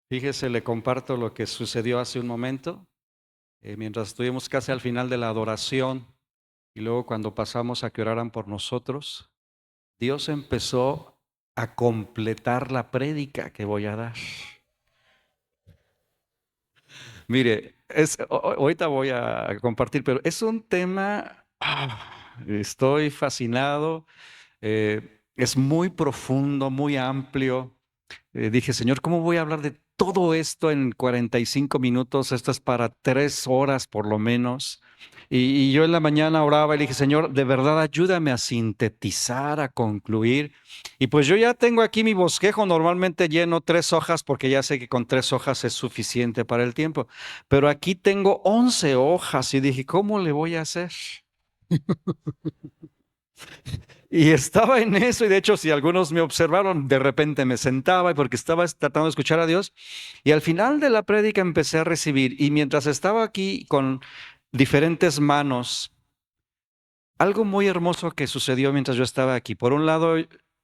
Fíjese, le comparto lo que sucedió hace un momento, mientras estuvimos casi al final de la adoración y luego cuando pasamos a que oraran por nosotros, Dios empezó a completar la prédica que voy a dar. Mire, ahorita voy a compartir, pero es un tema, estoy fascinado, es muy profundo, muy amplio. Dije, Señor, ¿cómo voy a hablar de todo esto en 45 minutos? Esto es para 3 horas por lo menos. Y yo en la mañana oraba y le dije, Señor, de verdad ayúdame a sintetizar, a concluir. Y pues yo ya tengo aquí mi bosquejo, normalmente lleno 3 hojas porque ya sé que con 3 hojas es suficiente para el tiempo. Pero aquí tengo 11 hojas y dije, ¿cómo le voy a hacer? Y estaba en eso, y de hecho, si algunos me observaron, de repente me sentaba porque estaba tratando de escuchar a Dios. Y al final de la prédica empecé a recibir, y mientras estaba aquí con diferentes manos, algo muy hermoso que sucedió mientras yo estaba aquí. Por un lado,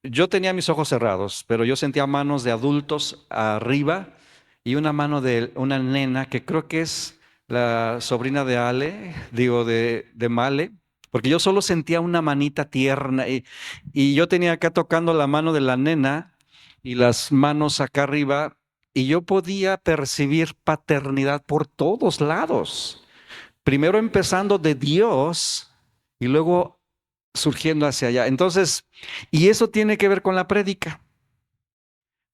yo tenía mis ojos cerrados, pero yo sentía manos de adultos arriba y una mano de una nena que creo que es la sobrina de Ale, digo, de Male, porque yo solo sentía una manita tierna y yo tenía acá tocando la mano de la nena y las manos acá arriba y yo podía percibir paternidad por todos lados. Primero empezando de Dios y luego surgiendo hacia allá. Entonces, y eso tiene que ver con la prédica.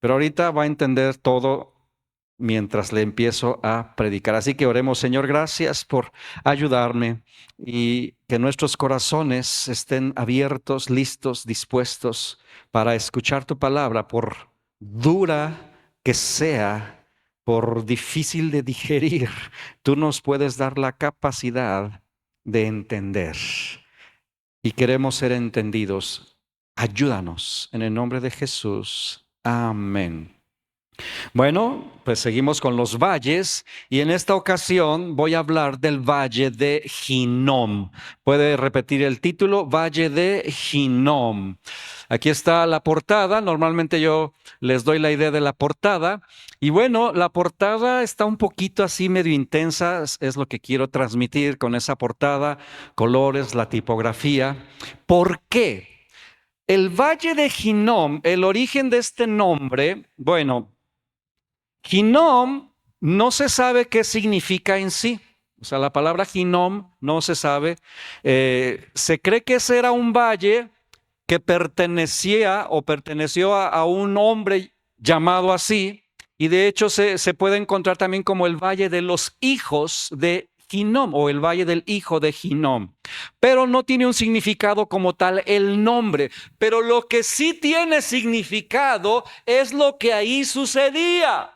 Pero ahorita va a entender todo mientras le empiezo a predicar. Así que oremos, Señor, gracias por ayudarme y que nuestros corazones estén abiertos, listos, dispuestos para escuchar tu palabra, por dura que sea, por difícil de digerir. Tú nos puedes dar la capacidad de entender y queremos ser entendidos. Ayúdanos en el nombre de Jesús. Amén. Bueno, pues seguimos con los valles y en esta ocasión voy a hablar del Valle de Hinnom. ¿Puede repetir el título? Valle de Hinnom. Aquí está la portada. Normalmente yo les doy la idea de la portada. Y bueno, la portada está un poquito así medio intensa. Es lo que quiero transmitir con esa portada. Colores, la tipografía. ¿Por qué? El Valle de Hinnom, el origen de este nombre, bueno, Hinnom no se sabe qué significa en sí. O sea, la palabra Hinnom no se sabe. Se cree que ese era un valle que pertenecía o perteneció a un hombre llamado así. Y de hecho se puede encontrar también como el Valle de los Hijos de Hinnom o el Valle del Hijo de Hinnom. Pero no tiene un significado como tal el nombre. Pero lo que sí tiene significado es lo que ahí sucedía.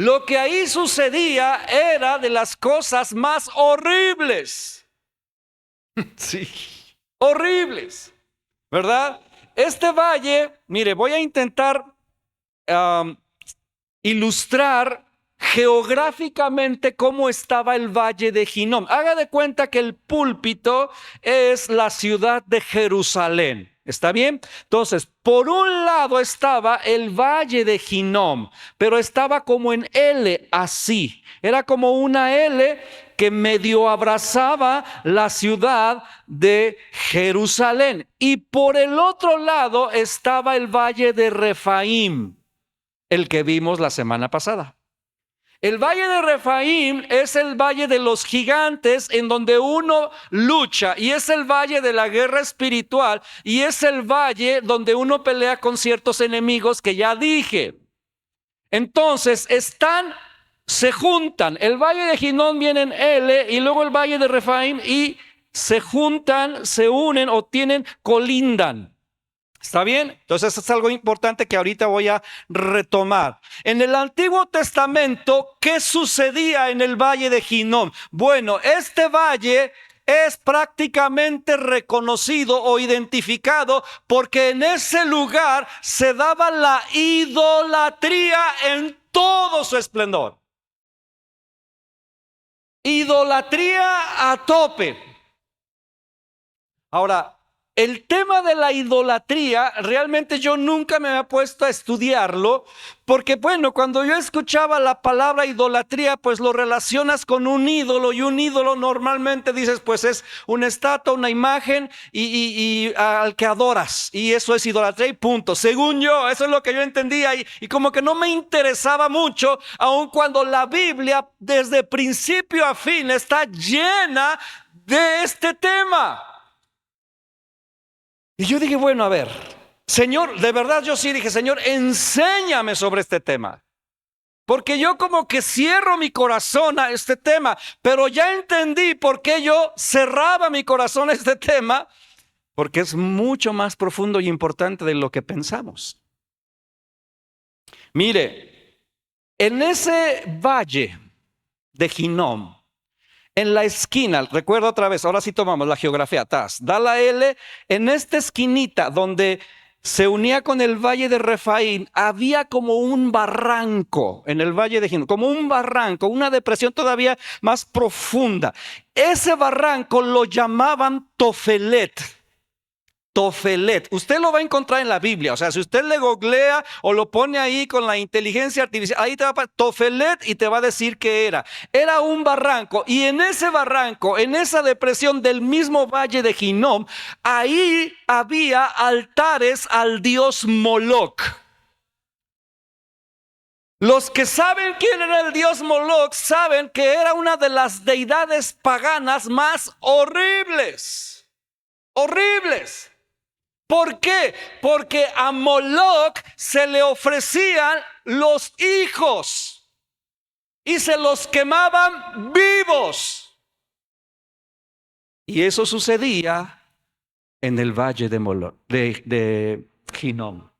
Lo que ahí sucedía era de las cosas más horribles. Sí, horribles, ¿verdad? Este valle, mire, voy a intentar um, ilustrar geográficamente cómo estaba el valle de Hinnom. Haga de cuenta que el púlpito es la ciudad de Jerusalén. ¿Está bien? Entonces, por un lado estaba el valle de Hinnom, pero estaba como en L, así. Era como una L que medio abrazaba la ciudad de Jerusalén. Y por el otro lado estaba el valle de Refaim, el que vimos la semana pasada. El valle de Refaim es el valle de los gigantes en donde uno lucha y es el valle de la guerra espiritual y es el valle donde uno pelea con ciertos enemigos que ya dije. Entonces se juntan, el valle de Hinnom viene en L y luego el valle de Refaim y se juntan, se unen o colindan. ¿Está bien? Entonces es algo importante que ahorita voy a retomar. En el Antiguo Testamento, ¿qué sucedía en el valle de Hinnom? Bueno, este valle es prácticamente reconocido o identificado porque en ese lugar se daba la idolatría en todo su esplendor. Idolatría a tope. Ahora, el tema de la idolatría, realmente yo nunca me había puesto a estudiarlo, porque bueno, cuando yo escuchaba la palabra idolatría, pues lo relacionas con un ídolo, y un ídolo normalmente dices, pues es una estatua, una imagen y al que adoras, y eso es idolatría y punto. Según yo, eso es lo que yo entendía, y como que no me interesaba mucho, aun cuando la Biblia desde principio a fin está llena de este tema. Y yo dije, bueno, a ver, Señor, de verdad yo sí dije, Señor, enséñame sobre este tema. Porque yo como que cierro mi corazón a este tema, pero ya entendí por qué yo cerraba mi corazón a este tema, porque es mucho más profundo y importante de lo que pensamos. Mire, en ese valle de Hinnom, en la esquina, recuerda otra vez, ahora sí tomamos la geografía, da la L, en esta esquinita donde se unía con el valle de Refaín, había como un barranco en el valle de Hinnom, como un barranco, una depresión todavía más profunda. Ese barranco lo llamaban Tofelet. Tofelet, usted lo va a encontrar en la Biblia, o sea, si usted le googlea o lo pone ahí con la inteligencia artificial, ahí te va a poner Tofelet y te va a decir que era un barranco, y en ese barranco, en esa depresión del mismo valle de Hinnom, ahí había altares al dios Moloc. Los que saben quién era el dios Moloc saben que era una de las deidades paganas más horribles. Horribles. ¿Por qué? Porque a Moloc se le ofrecían los hijos y se los quemaban vivos. Y eso sucedía en el valle de Moloc, de Hinnom.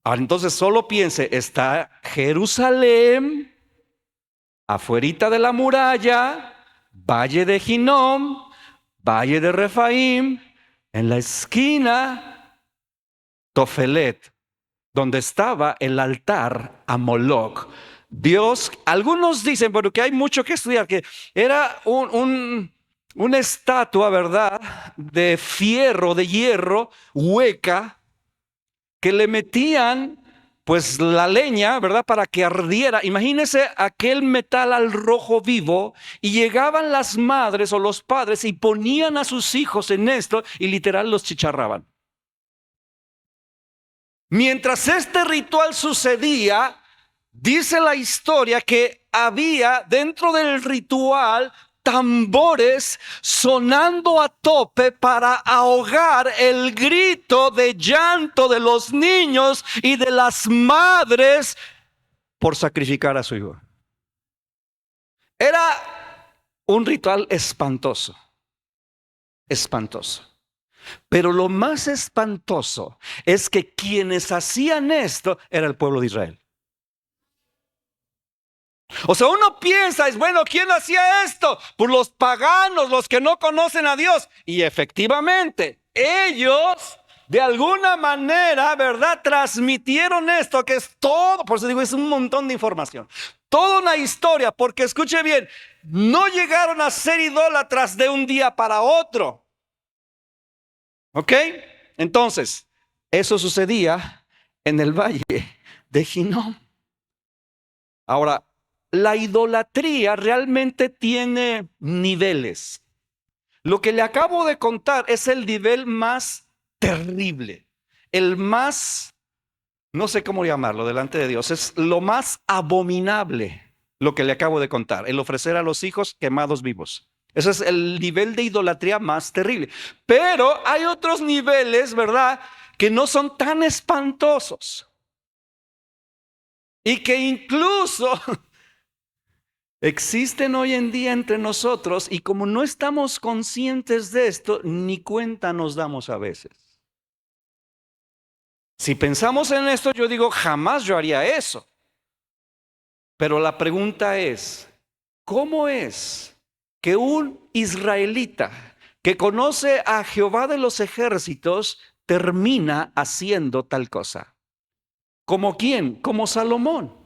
Ahora entonces solo piense, está Jerusalén, afuerita de la muralla, valle de Hinnom, valle de Refaim, en la esquina, Tofelet, donde estaba el altar a Moloc. Dios, algunos dicen, bueno, que hay mucho que estudiar, que era una estatua, ¿verdad?, de fierro, de hierro, hueca, que le metían pues la leña, ¿verdad?, para que ardiera. Imagínense aquel metal al rojo vivo, y llegaban las madres o los padres y ponían a sus hijos en esto y literal los chicharraban. Mientras este ritual sucedía, dice la historia que había dentro del ritual tambores sonando a tope para ahogar el grito de llanto de los niños y de las madres por sacrificar a su hijo. Era un ritual espantoso, espantoso. Pero lo más espantoso es que quienes hacían esto era el pueblo de Israel. O sea, uno piensa, es bueno, ¿quién hacía esto? Pues los paganos, los que no conocen a Dios. Y efectivamente, ellos de alguna manera, ¿verdad?, transmitieron esto, que es todo, por eso digo, es un montón de información. Toda una historia, porque escuche bien, no llegaron a ser idólatras de un día para otro. ¿Ok? Entonces, eso sucedía en el valle de Hinnom. Ahora, la idolatría realmente tiene niveles. Lo que le acabo de contar es el nivel más terrible, el más, no sé cómo llamarlo delante de Dios, es lo más abominable lo que le acabo de contar, el ofrecer a los hijos quemados vivos. Ese es el nivel de idolatría más terrible. Pero hay otros niveles, ¿verdad?, que no son tan espantosos y que incluso existen hoy en día entre nosotros, y como no estamos conscientes de esto, ni cuenta nos damos a veces. Si pensamos en esto, yo digo, jamás yo haría eso. Pero la pregunta es, ¿cómo es que un israelita que conoce a Jehová de los ejércitos termina haciendo tal cosa? ¿Como quién? Como Salomón.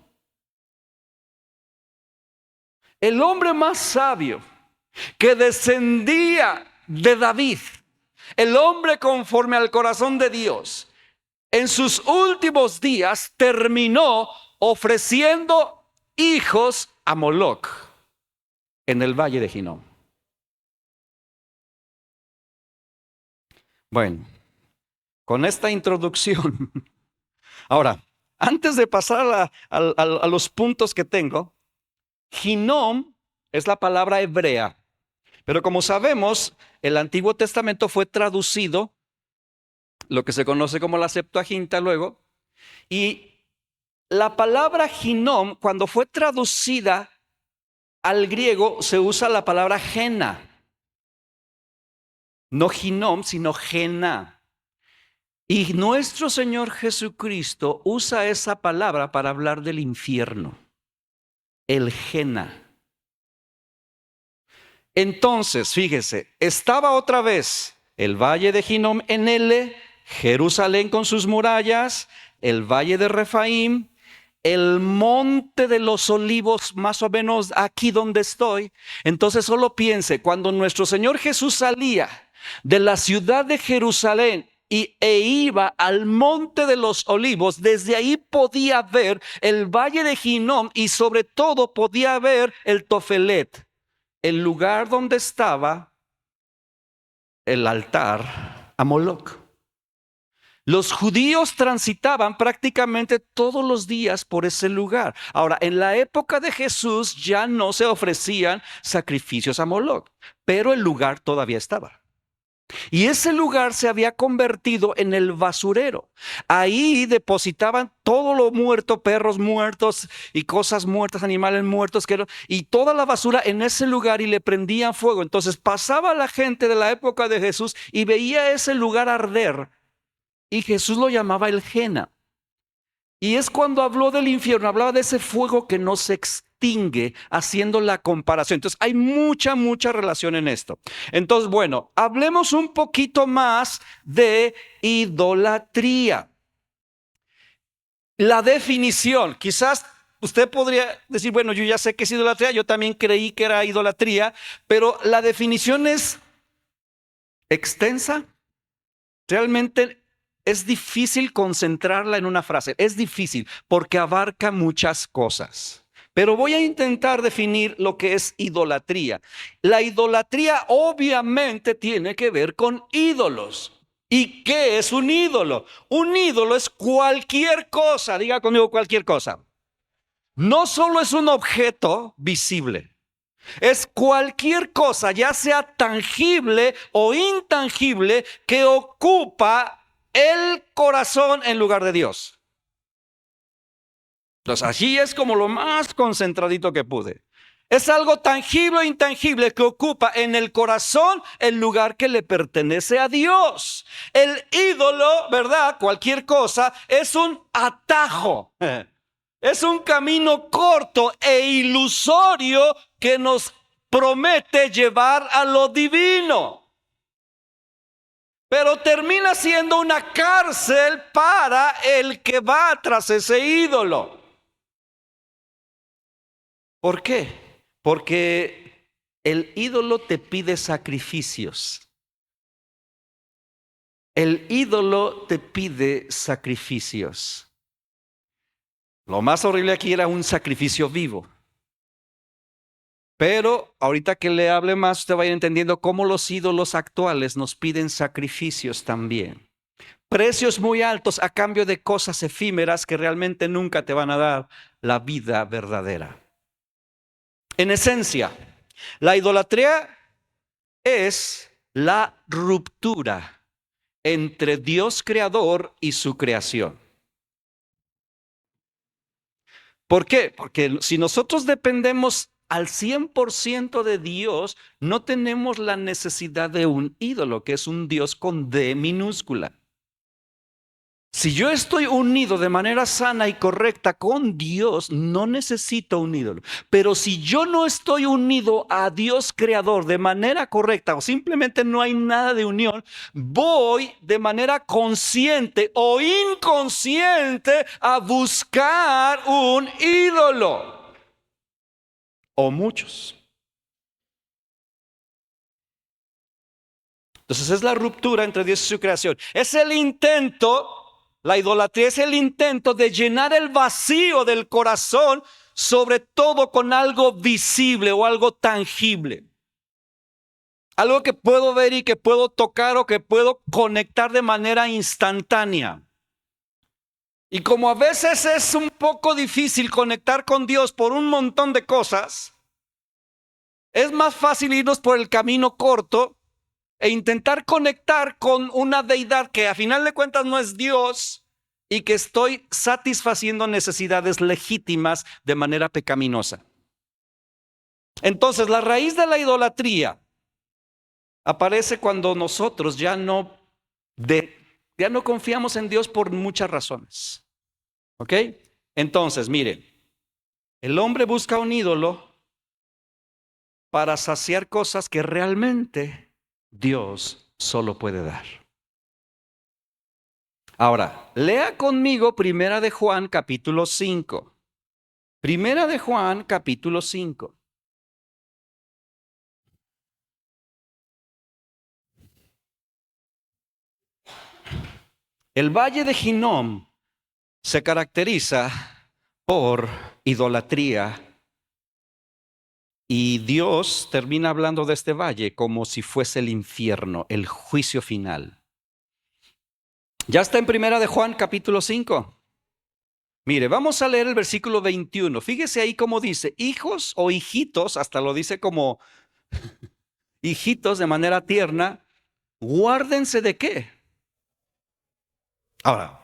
El hombre más sabio, que descendía de David, el hombre conforme al corazón de Dios, en sus últimos días terminó ofreciendo hijos a Moloc en el valle de Hinnom. Bueno, con esta introducción, ahora, antes de pasar a los puntos que tengo, Hinnom es la palabra hebrea, pero como sabemos, el Antiguo Testamento fue traducido, lo que se conoce como la Septuaginta luego, y la palabra Hinnom, cuando fue traducida al griego, se usa la palabra gena. No Hinnom, sino gena. Y nuestro Señor Jesucristo usa esa palabra para hablar del infierno, el gena. Entonces, fíjese, estaba otra vez el valle de Hinnom en Ele, Jerusalén con sus murallas, el valle de Refaim, el monte de los olivos, más o menos aquí donde estoy. Entonces solo piense, cuando nuestro Señor Jesús salía de la ciudad de Jerusalén e iba al monte de los olivos, desde ahí podía ver el valle de Hinnom y sobre todo podía ver el Tofelet, el lugar donde estaba el altar a Moloc. Los judíos transitaban prácticamente todos los días por ese lugar. Ahora, en la época de Jesús ya no se ofrecían sacrificios a Moloc, pero el lugar todavía estaba. Y ese lugar se había convertido en el basurero. Ahí depositaban todo lo muerto, perros muertos y cosas muertas, animales muertos, y toda la basura en ese lugar y le prendían fuego. Entonces pasaba la gente de la época de Jesús y veía ese lugar arder. Y Jesús lo llamaba el Gena. Y es cuando habló del infierno, hablaba de ese fuego que no se extingue, haciendo la comparación. Entonces hay mucha relación en esto. Entonces, bueno, hablemos un poquito más de idolatría. La definición, quizás usted podría decir, bueno, yo ya sé que es idolatría, yo también creí que era idolatría, pero la definición es extensa. Realmente es difícil concentrarla en una frase, es difícil porque abarca muchas cosas. Pero voy a intentar definir lo que es idolatría. La idolatría obviamente tiene que ver con ídolos. ¿Y qué es un ídolo? Un ídolo es cualquier cosa, diga conmigo cualquier cosa. No solo es un objeto visible. Es cualquier cosa, ya sea tangible o intangible, que ocupa el corazón en lugar de Dios. Entonces, allí es como lo más concentradito que pude. Es algo tangible e intangible que ocupa en el corazón el lugar que le pertenece a Dios. El ídolo, ¿verdad? Cualquier cosa es un atajo. Es un camino corto e ilusorio que nos promete llevar a lo divino. Pero termina siendo una cárcel para el que va tras ese ídolo. ¿Por qué? Porque el ídolo te pide sacrificios. El ídolo te pide sacrificios. Lo más horrible aquí era un sacrificio vivo. Pero ahorita que le hable más, usted va a ir entendiendo cómo los ídolos actuales nos piden sacrificios también. Precios muy altos a cambio de cosas efímeras que realmente nunca te van a dar la vida verdadera. En esencia, la idolatría es la ruptura entre Dios creador y su creación. ¿Por qué? Porque si nosotros dependemos al 100% de Dios, no tenemos la necesidad de un ídolo, que es un Dios con D minúscula. Si yo estoy unido de manera sana y correcta con Dios, no necesito un ídolo. Pero si yo no estoy unido a Dios creador de manera correcta o simplemente no hay nada de unión, voy de manera consciente o inconsciente a buscar un ídolo. O muchos. Entonces es la ruptura entre Dios y su creación. Es el intento, la idolatría es el intento de llenar el vacío del corazón, sobre todo con algo visible o algo tangible. Algo que puedo ver y que puedo tocar o que puedo conectar de manera instantánea. Y como a veces es un poco difícil conectar con Dios por un montón de cosas, es más fácil irnos por el camino corto e intentar conectar con una deidad que a final de cuentas no es Dios y que estoy satisfaciendo necesidades legítimas de manera pecaminosa. Entonces, la raíz de la idolatría aparece cuando nosotros ya no confiamos en Dios por muchas razones. ¿Ok? Entonces, mire, el hombre busca un ídolo para saciar cosas que realmente Dios solo puede dar. Ahora, lea conmigo Primera de Juan capítulo 5. Primera de Juan capítulo 5. El valle de Hinnom se caracteriza por idolatría y Dios termina hablando de este valle como si fuese el infierno, el juicio final. Ya está en Primera de Juan capítulo 5. Mire, vamos a leer el versículo 21. Fíjese ahí cómo dice, hijos o hijitos, hasta lo dice como hijitos de manera tierna, guárdense de qué. Ahora,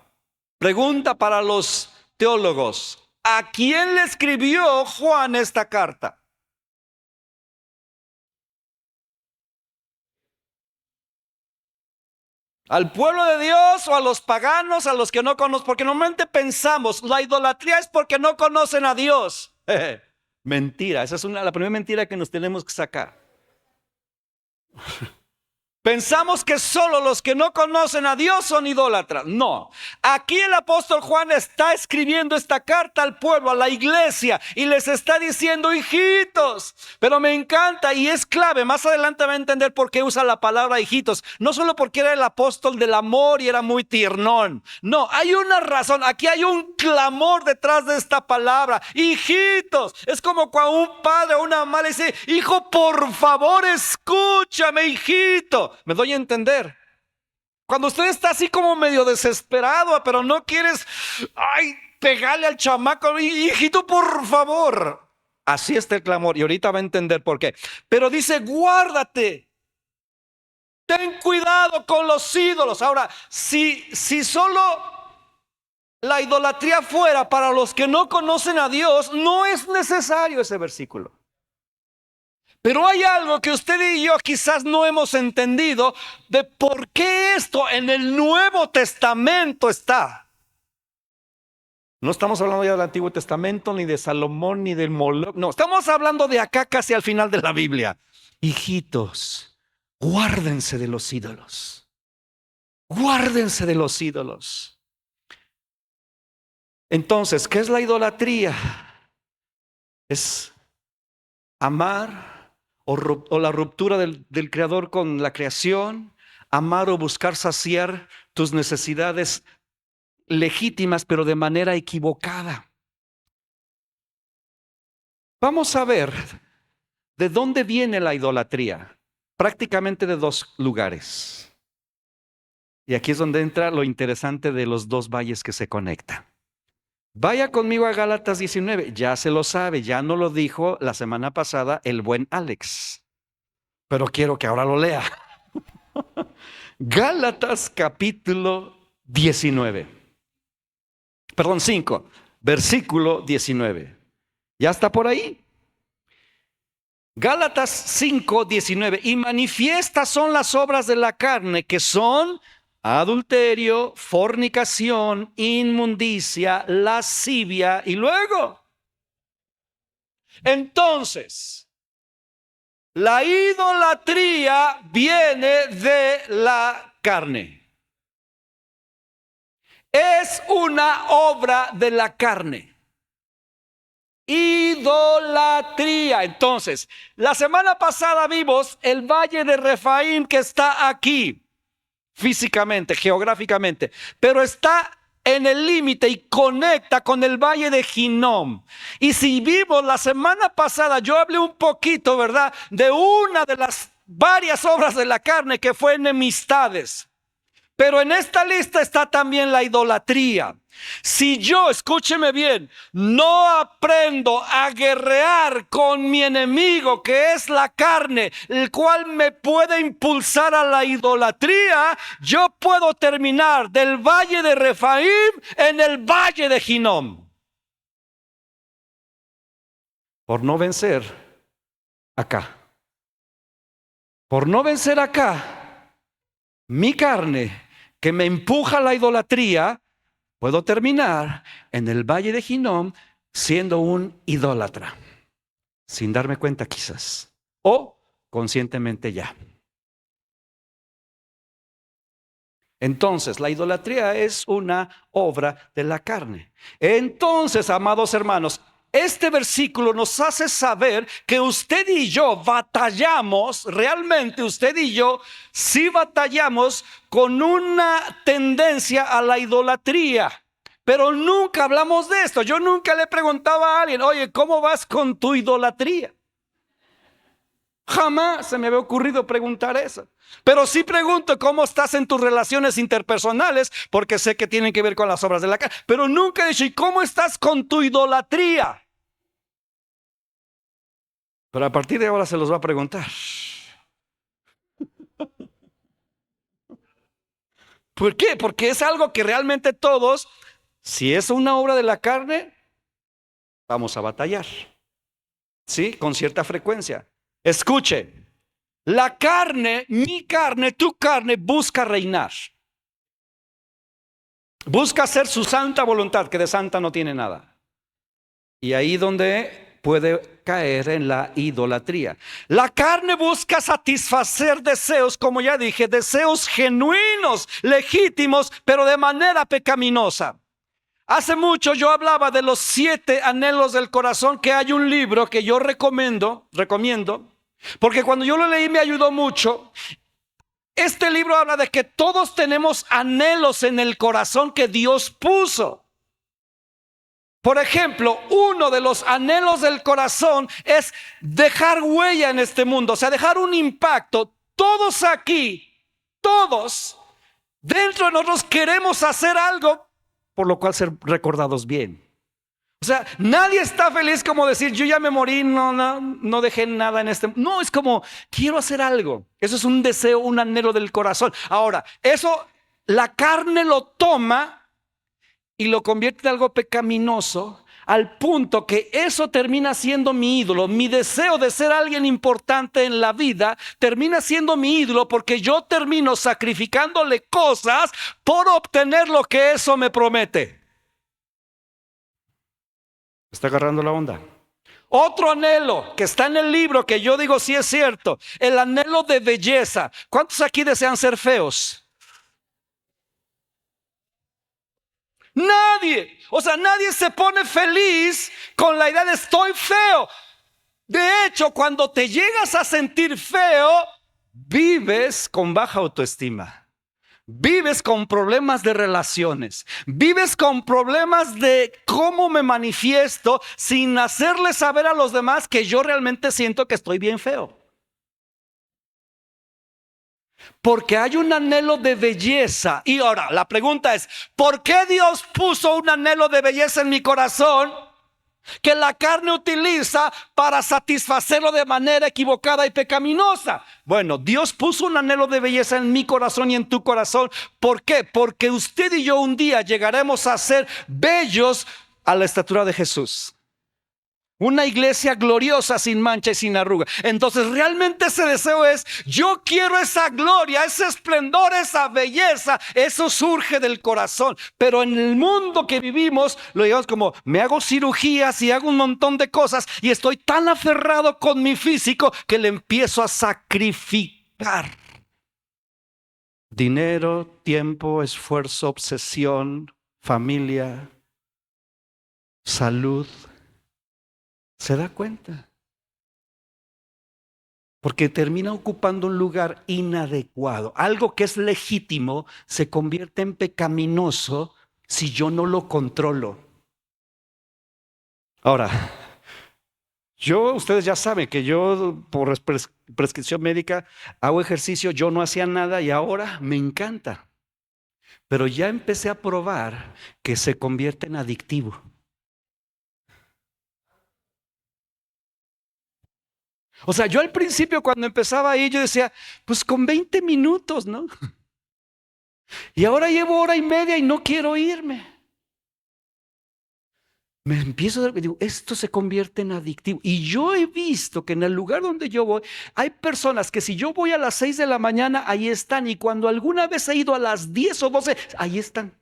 pregunta para los teólogos, ¿a quién le escribió Juan esta carta? ¿Al pueblo de Dios o a los paganos, a los que no conocen? Porque normalmente pensamos, la idolatría es porque no conocen a Dios. Mentira, esa es la primera mentira que nos tenemos que sacar. Pensamos que solo los que no conocen a Dios son idólatras. No, aquí el apóstol Juan está escribiendo esta carta al pueblo, a la iglesia, y les está diciendo, hijitos. Pero me encanta y es clave, más adelante va a entender por qué usa la palabra hijitos. No solo porque era el apóstol del amor y era muy tiernón. No, hay una razón, aquí hay un clamor detrás de esta palabra. Hijitos, es como cuando un padre o una madre dice, hijo, por favor, escúchame, hijito. ¿Me doy a entender? Cuando usted está así como medio desesperado, pero no quieres, pegarle al chamaco, hijito, por favor. Así está el clamor y ahorita va a entender por qué. Pero dice, guárdate. Ten cuidado con los ídolos. Ahora, si solo la idolatría fuera para los que no conocen a Dios, no es necesario ese versículo. Pero hay algo que usted y yo quizás no hemos entendido de por qué esto en el Nuevo Testamento está. No estamos hablando ya del Antiguo Testamento, ni de Salomón, ni del Moloch. No, estamos hablando de acá casi al final de la Biblia. Hijitos, guárdense de los ídolos. Guárdense de los ídolos. Entonces, ¿qué es la idolatría? Es amar o la ruptura del creador con la creación, amar o buscar saciar tus necesidades legítimas, pero de manera equivocada. Vamos a ver de dónde viene la idolatría. Prácticamente de dos lugares. Y aquí es donde entra lo interesante de los dos valles que se conectan. Vaya conmigo a Gálatas 19, ya se lo sabe, ya no lo dijo la semana pasada el buen Alex, pero quiero que ahora lo lea. Gálatas capítulo 19, perdón 5, versículo 19. ¿Ya está por ahí? Gálatas 5, 19. Y manifiestas son las obras de la carne, que son adulterio, fornicación, inmundicia, lascivia y luego. Entonces, la idolatría viene de la carne. Es una obra de la carne. Idolatría. idolatría. Entonces, la semana pasada vimos el valle de Refaim que está aquí, físicamente, geográficamente, pero está en el límite y conecta con el valle de Hinnom. Y si vimos la semana pasada, yo hablé un poquito, ¿verdad?, de una de las varias obras de la carne que fue enemistades. Pero en esta lista está también la idolatría. Si yo, escúcheme bien, no aprendo a guerrear con mi enemigo, que es la carne, el cual me puede impulsar a la idolatría, yo puedo terminar del valle de Refaim en el valle de Hinnom. Por no vencer acá. Por no vencer acá, mi carne que me empuja a la idolatría, puedo terminar en el valle de Hinnom siendo un idólatra, sin darme cuenta quizás, o conscientemente ya. Entonces, la idolatría es una obra de la carne. Entonces, amados hermanos, este versículo nos hace saber que usted y yo batallamos, realmente usted y yo sí batallamos con una tendencia a la idolatría. Pero nunca hablamos de esto. Yo nunca le preguntaba a alguien, oye, ¿cómo vas con tu idolatría? Jamás se me había ocurrido preguntar eso. Pero sí pregunto cómo estás en tus relaciones interpersonales, porque sé que tienen que ver con las obras de la carne. Pero nunca he dicho, ¿y cómo estás con tu idolatría? Pero a partir de ahora se los va a preguntar. ¿Por qué? Porque es algo que realmente todos, si es una obra de la carne, vamos a batallar. ¿Sí? Con cierta frecuencia. Escuche, la carne, mi carne, tu carne busca reinar. Busca hacer su santa voluntad, que de santa no tiene nada. Y ahí donde puede caer en la idolatría. La carne busca satisfacer deseos, como ya dije, deseos genuinos, legítimos, pero de manera pecaminosa. Hace mucho yo hablaba de los 7 anhelos del corazón, que hay un libro que yo recomiendo, porque cuando yo lo leí me ayudó mucho. Este libro habla de que todos tenemos anhelos en el corazón que Dios puso. Por ejemplo, uno de los anhelos del corazón es dejar huella en este mundo, o sea, dejar un impacto. Todos aquí, todos, dentro de nosotros queremos hacer algo por lo cual ser recordados bien. O sea, nadie está feliz como decir, yo ya me morí, no dejé nada en este mundo. No, es como, quiero hacer algo. Eso es un deseo, un anhelo del corazón. Ahora, eso la carne lo toma y lo convierte en algo pecaminoso, al punto que eso termina siendo mi ídolo. Mi deseo de ser alguien importante en la vida termina siendo mi ídolo, porque yo termino sacrificándole cosas por obtener lo que eso me promete. ¿Está agarrando la onda? Otro anhelo que está en el libro, que yo digo sí es cierto, el anhelo de belleza. ¿Cuántos aquí desean ser feos? Nadie, o sea, nadie se pone feliz con la idea de estoy feo. De hecho, cuando te llegas a sentir feo, vives con baja autoestima. Vives con problemas de relaciones. Vives con problemas de cómo me manifiesto sin hacerle saber a los demás que yo realmente siento que estoy bien feo. Porque hay un anhelo de belleza. Y ahora la pregunta es, ¿por qué Dios puso un anhelo de belleza en mi corazón que la carne utiliza para satisfacerlo de manera equivocada y pecaminosa? Bueno, Dios puso un anhelo de belleza en mi corazón y en tu corazón. ¿Por qué? Porque usted y yo un día llegaremos a ser bellos a la estatura de Jesús. Una iglesia gloriosa, sin mancha y sin arruga. Entonces realmente ese deseo es, yo quiero esa gloria, ese esplendor, esa belleza. Eso surge del corazón. Pero en el mundo que vivimos, lo digamos como, me hago cirugías y hago un montón de cosas y estoy tan aferrado con mi físico que le empiezo a sacrificar dinero, tiempo, esfuerzo, obsesión, familia, salud. ¿Se da cuenta? Porque termina ocupando un lugar inadecuado. Algo que es legítimo se convierte en pecaminoso si yo no lo controlo. Ahora, ustedes ya saben que yo por prescripción médica hago ejercicio, yo no hacía nada y ahora me encanta. Pero ya empecé a probar que se convierte en adictivo. O sea, yo al principio cuando empezaba ahí, yo decía, pues con 20 minutos, ¿no? Y ahora llevo hora y media y no quiero irme. Me empiezo a dar, digo, esto se convierte en adictivo. Y yo he visto que en el lugar donde yo voy, hay personas que si yo voy a las 6 de la mañana, ahí están. Y cuando alguna vez he ido a las 10 o 12, ahí están.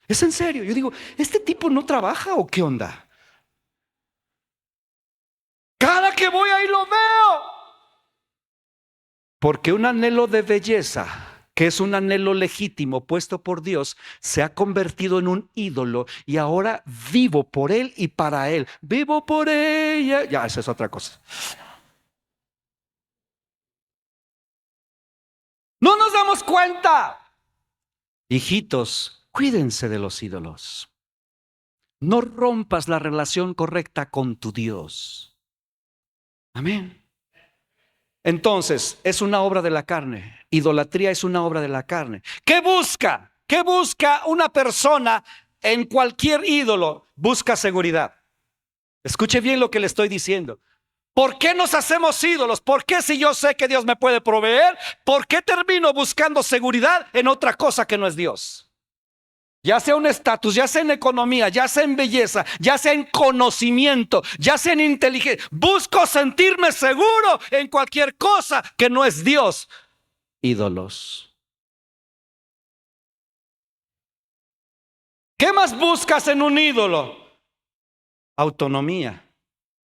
Es en serio. Yo digo, ¿este tipo no trabaja o qué onda? Cada que voy ahí lo veo. Porque un anhelo de belleza, que es un anhelo legítimo puesto por Dios, se ha convertido en un ídolo y ahora vivo por él y para él. Vivo por ella. Ya, esa es otra cosa. No nos damos cuenta. Hijitos, cuídense de los ídolos. No rompas la relación correcta con tu Dios. Amén. Entonces, es una obra de la carne. Idolatría es una obra de la carne. ¿Qué busca? ¿Qué busca una persona en cualquier ídolo? Busca seguridad. Escuche bien lo que le estoy diciendo. ¿Por qué nos hacemos ídolos? ¿Por qué si yo sé que Dios me puede proveer? ¿Por qué termino buscando seguridad en otra cosa que no es Dios? Ya sea un estatus, ya sea en economía, ya sea en belleza, ya sea en conocimiento, ya sea en inteligencia. Busco sentirme seguro en cualquier cosa que no es Dios. Ídolos. ¿Qué más buscas en un ídolo? Autonomía.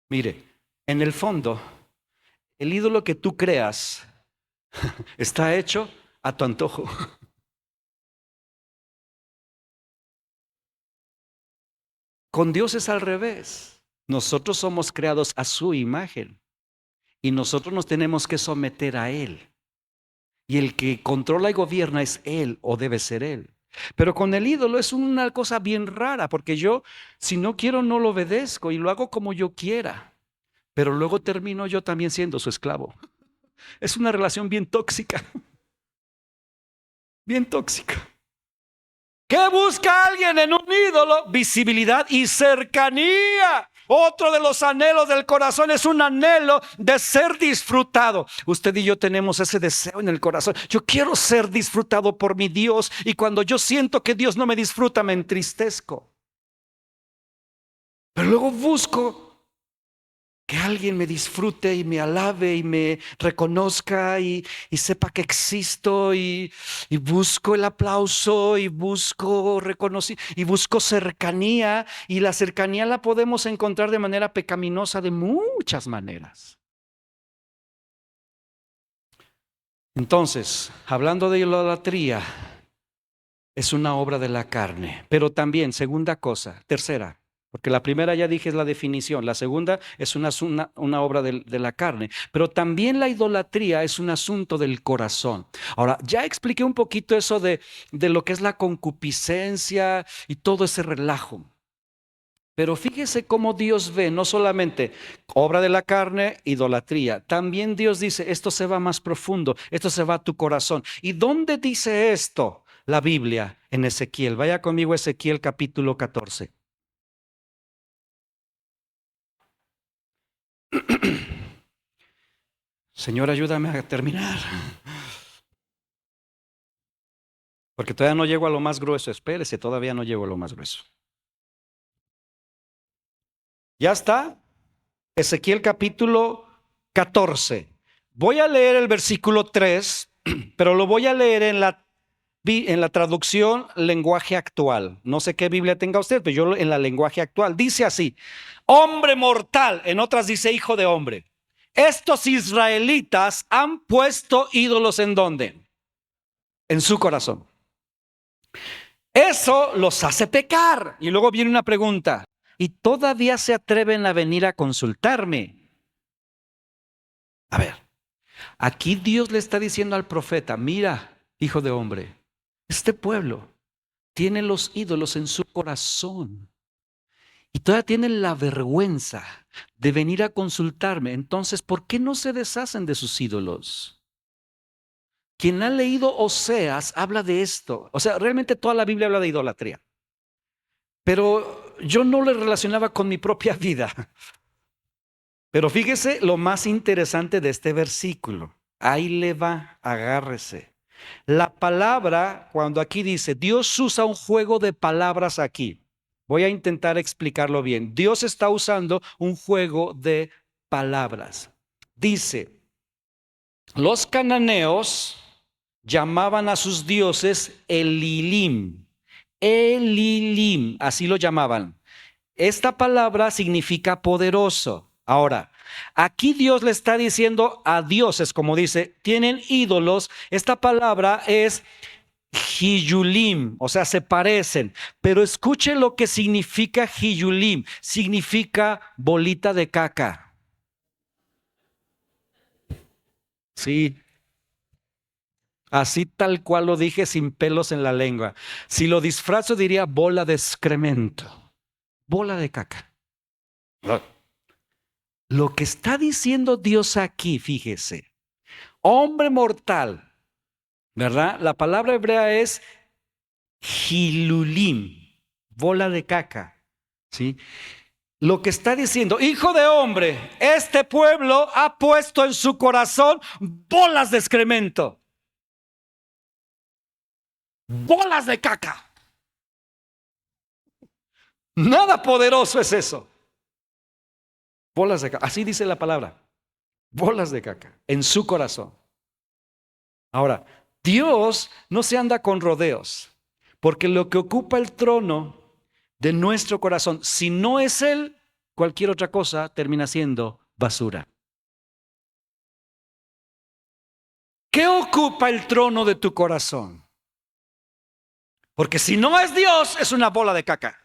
Mire, en el fondo, el ídolo que tú creas está hecho a tu antojo. Con Dios es al revés. Nosotros somos creados a su imagen y nosotros nos tenemos que someter a Él. Y el que controla y gobierna es Él o debe ser Él. Pero con el ídolo es una cosa bien rara porque yo, si no quiero, no lo obedezco y lo hago como yo quiera. Pero luego termino yo también siendo su esclavo. Es una relación bien tóxica. Bien tóxica. ¿Qué busca alguien en un ídolo? Visibilidad y cercanía. Otro de los anhelos del corazón es un anhelo de ser disfrutado. Usted y yo tenemos ese deseo en el corazón. Yo quiero ser disfrutado por mi Dios y cuando yo siento que Dios no me disfruta, me entristezco. Pero luego busco que alguien me disfrute y me alabe y me reconozca y sepa que existo y busco el aplauso y busco reconocimiento y busco cercanía, y la cercanía la podemos encontrar de manera pecaminosa de muchas maneras. Entonces, hablando de idolatría, es una obra de la carne, pero también, segunda cosa, tercera. Porque la primera ya dije es la definición, la segunda es una obra de la carne, pero también la idolatría es un asunto del corazón. Ahora, ya expliqué un poquito eso de lo que es la concupiscencia y todo ese relajo. Pero fíjese cómo Dios ve no solamente obra de la carne, idolatría. También Dios dice, esto se va más profundo, esto se va a tu corazón. ¿Y dónde dice esto la Biblia? En Ezequiel. Vaya conmigo a Ezequiel capítulo 14. Señor, ayúdame a terminar. Porque todavía no llego a lo más grueso. Espérese, todavía no llego a lo más grueso. ¿Ya está? Ezequiel capítulo 14. Voy a leer el versículo 3, pero lo voy a leer en la traducción lenguaje actual. No sé qué Biblia tenga usted, pero yo en la lenguaje actual. Dice así: hombre mortal, en otras dice hijo de hombre. Estos israelitas han puesto ídolos ¿en dónde? En su corazón. Eso los hace pecar. Y luego viene una pregunta: y todavía se atreven a venir a consultarme. A ver, aquí Dios le está diciendo al profeta, mira, hijo de hombre, este pueblo tiene los ídolos en su corazón y todavía tienen la vergüenza de venir a consultarme. Entonces, ¿por qué no se deshacen de sus ídolos? Quien ha leído Oseas habla de esto. O sea, realmente toda la Biblia habla de idolatría. Pero yo no le relacionaba con mi propia vida. Pero fíjese lo más interesante de este versículo. Ahí le va, agárrese. La palabra, cuando aquí dice, Dios usa un juego de palabras aquí. Voy a intentar explicarlo bien. Dios está usando un juego de palabras. Dice, los cananeos llamaban a sus dioses Elilim. Elilim, así lo llamaban. Esta palabra significa poderoso. Ahora, aquí Dios le está diciendo a dioses, como dice, tienen ídolos. Esta palabra es Hiyulim, o sea, se parecen. Pero escuche lo que significa Hiyulim. Significa bolita de caca. Sí, así tal cual lo dije sin pelos en la lengua. Si lo disfrazo diría bola de excremento, bola de caca. Lo que está diciendo Dios aquí, fíjese, hombre mortal, ¿verdad? La palabra hebrea es hilulim, bola de caca, ¿sí? Lo que está diciendo, hijo de hombre, este pueblo ha puesto en su corazón bolas de excremento, bolas de caca. Nada poderoso es eso. Bolas de caca, así dice la palabra, bolas de caca, en su corazón. Ahora, Dios no se anda con rodeos, porque lo que ocupa el trono de nuestro corazón, si no es Él, cualquier otra cosa termina siendo basura. ¿Qué ocupa el trono de tu corazón? Porque si no es Dios, es una bola de caca.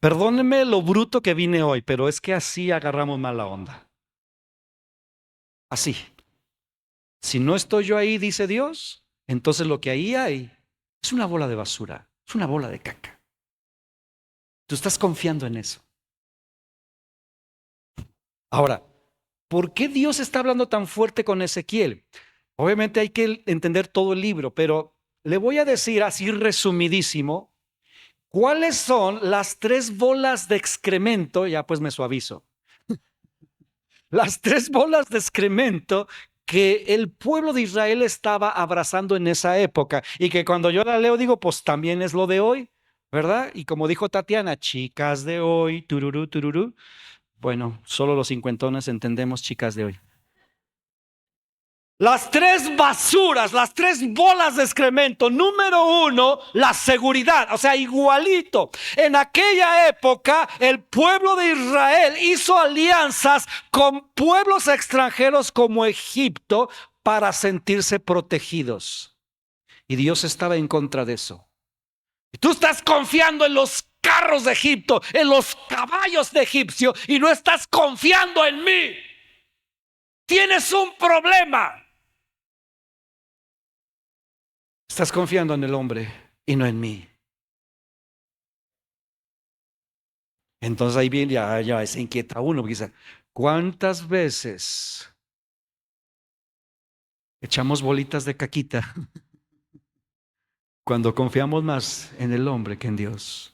Perdónenme lo bruto que vine hoy, pero es que así agarramos mala onda. Así. Si no estoy yo ahí, dice Dios, entonces lo que ahí hay es una bola de basura, es una bola de caca. Tú estás confiando en eso. Ahora, ¿por qué Dios está hablando tan fuerte con Ezequiel? Obviamente hay que entender todo el libro, pero le voy a decir así resumidísimo, ¿cuáles son las 3 bolas de excremento? Ya pues me suavizo. Las 3 bolas de excremento que el pueblo de Israel estaba abrazando en esa época y que cuando yo la leo digo, pues también es lo de hoy, ¿verdad? Y como dijo Tatiana, chicas de hoy, tururú, tururú. Bueno, solo los cincuentones entendemos chicas de hoy. Las 3 basuras, las 3 bolas de excremento. Número 1, la seguridad, o sea, igualito. En aquella época, el pueblo de Israel hizo alianzas con pueblos extranjeros como Egipto para sentirse protegidos. Y Dios estaba en contra de eso. Y tú estás confiando en los carros de Egipto, en los caballos de Egipcio, y no estás confiando en mí. Tienes un problema. Estás confiando en el hombre y no en mí. Entonces ahí viene, ya se inquieta uno, porque dice, ¿cuántas veces echamos bolitas de caquita cuando confiamos más en el hombre que en Dios?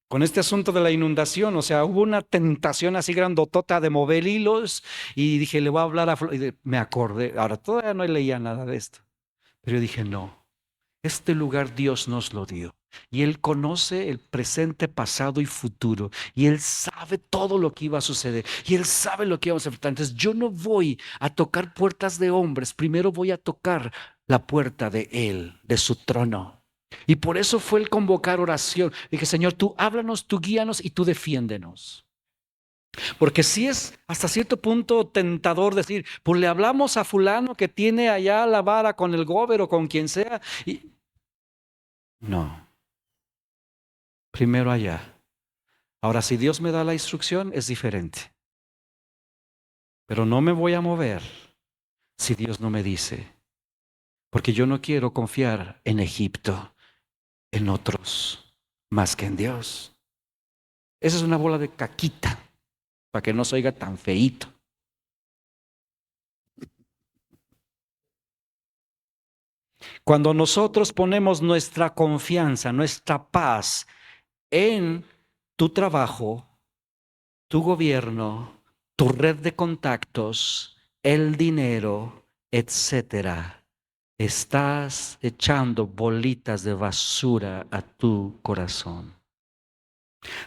Con este asunto de la inundación, o sea, hubo una tentación así grandotota de mover hilos y dije, le voy a hablar a y me acordé, ahora todavía no leía nada de esto, pero yo dije, no, este lugar Dios nos lo dio y Él conoce el presente, pasado y futuro y Él sabe todo lo que iba a suceder y Él sabe lo que íbamos a enfrentar. Entonces yo no voy a tocar puertas de hombres, primero voy a tocar la puerta de Él, de su trono. Y por eso fue el convocar oración. Dije, Señor, tú háblanos, tú guíanos y tú defiéndenos. Porque sí es hasta cierto punto tentador decir, pues le hablamos a fulano que tiene allá la vara con el gobernador o con quien sea. Y no. primero allá. Ahora, si Dios me da la instrucción, es diferente. Pero no me voy a mover si Dios no me dice. Porque yo no quiero confiar en Egipto, en otros, más que en Dios. Esa es una bola de caquita, para que no se oiga tan feíto. Cuando nosotros ponemos nuestra confianza, nuestra paz en tu trabajo, tu gobierno, tu red de contactos, el dinero, etcétera, estás echando bolitas de basura a tu corazón.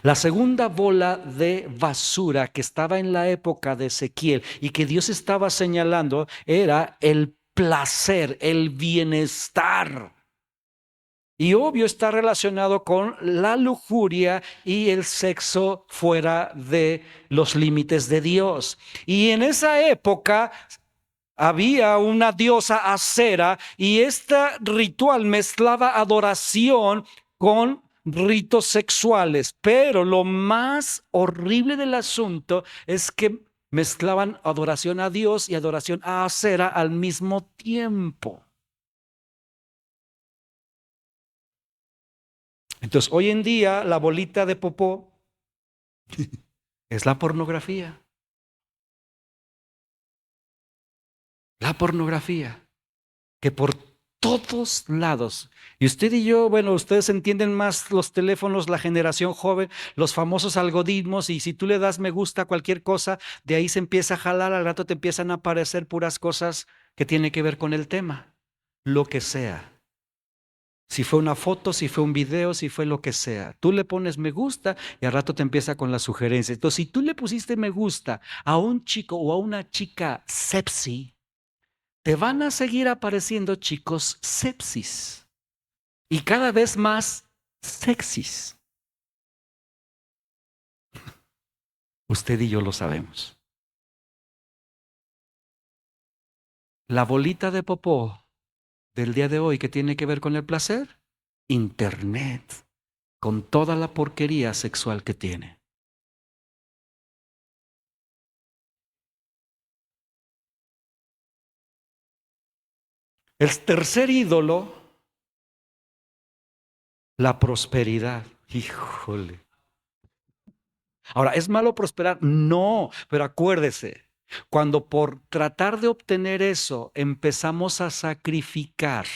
La segunda bola de basura que estaba en la época de Ezequiel y que Dios estaba señalando era el placer, el bienestar. Y obvio está relacionado con la lujuria y el sexo fuera de los límites de Dios. Y en esa época había una diosa Acera y este ritual mezclaba adoración con ritos sexuales. Pero lo más horrible del asunto es que mezclaban adoración a Dios y adoración a Acera al mismo tiempo. Entonces, hoy en día la bolita de popó es la pornografía. La pornografía. Que por todos lados. Y usted y yo, bueno, ustedes entienden más los teléfonos, la generación joven, los famosos algoritmos, y si tú le das me gusta a cualquier cosa, de ahí se empieza a jalar, al rato te empiezan a aparecer puras cosas que tienen que ver con el tema, lo que sea. Si fue una foto, si fue un video, si fue lo que sea. Tú le pones me gusta y al rato te empieza con las sugerencias. Entonces, si tú le pusiste me gusta a un chico o a una chica sepsi, te van a seguir apareciendo chicos sepsis y cada vez más sexys. Usted y yo lo sabemos. La bolita de popó del día de hoy que tiene que ver con el placer, Internet, con toda la porquería sexual que tiene. El tercer ídolo, la prosperidad. Híjole. Ahora, ¿es malo prosperar? No, pero acuérdese, cuando por tratar de obtener eso empezamos a sacrificar,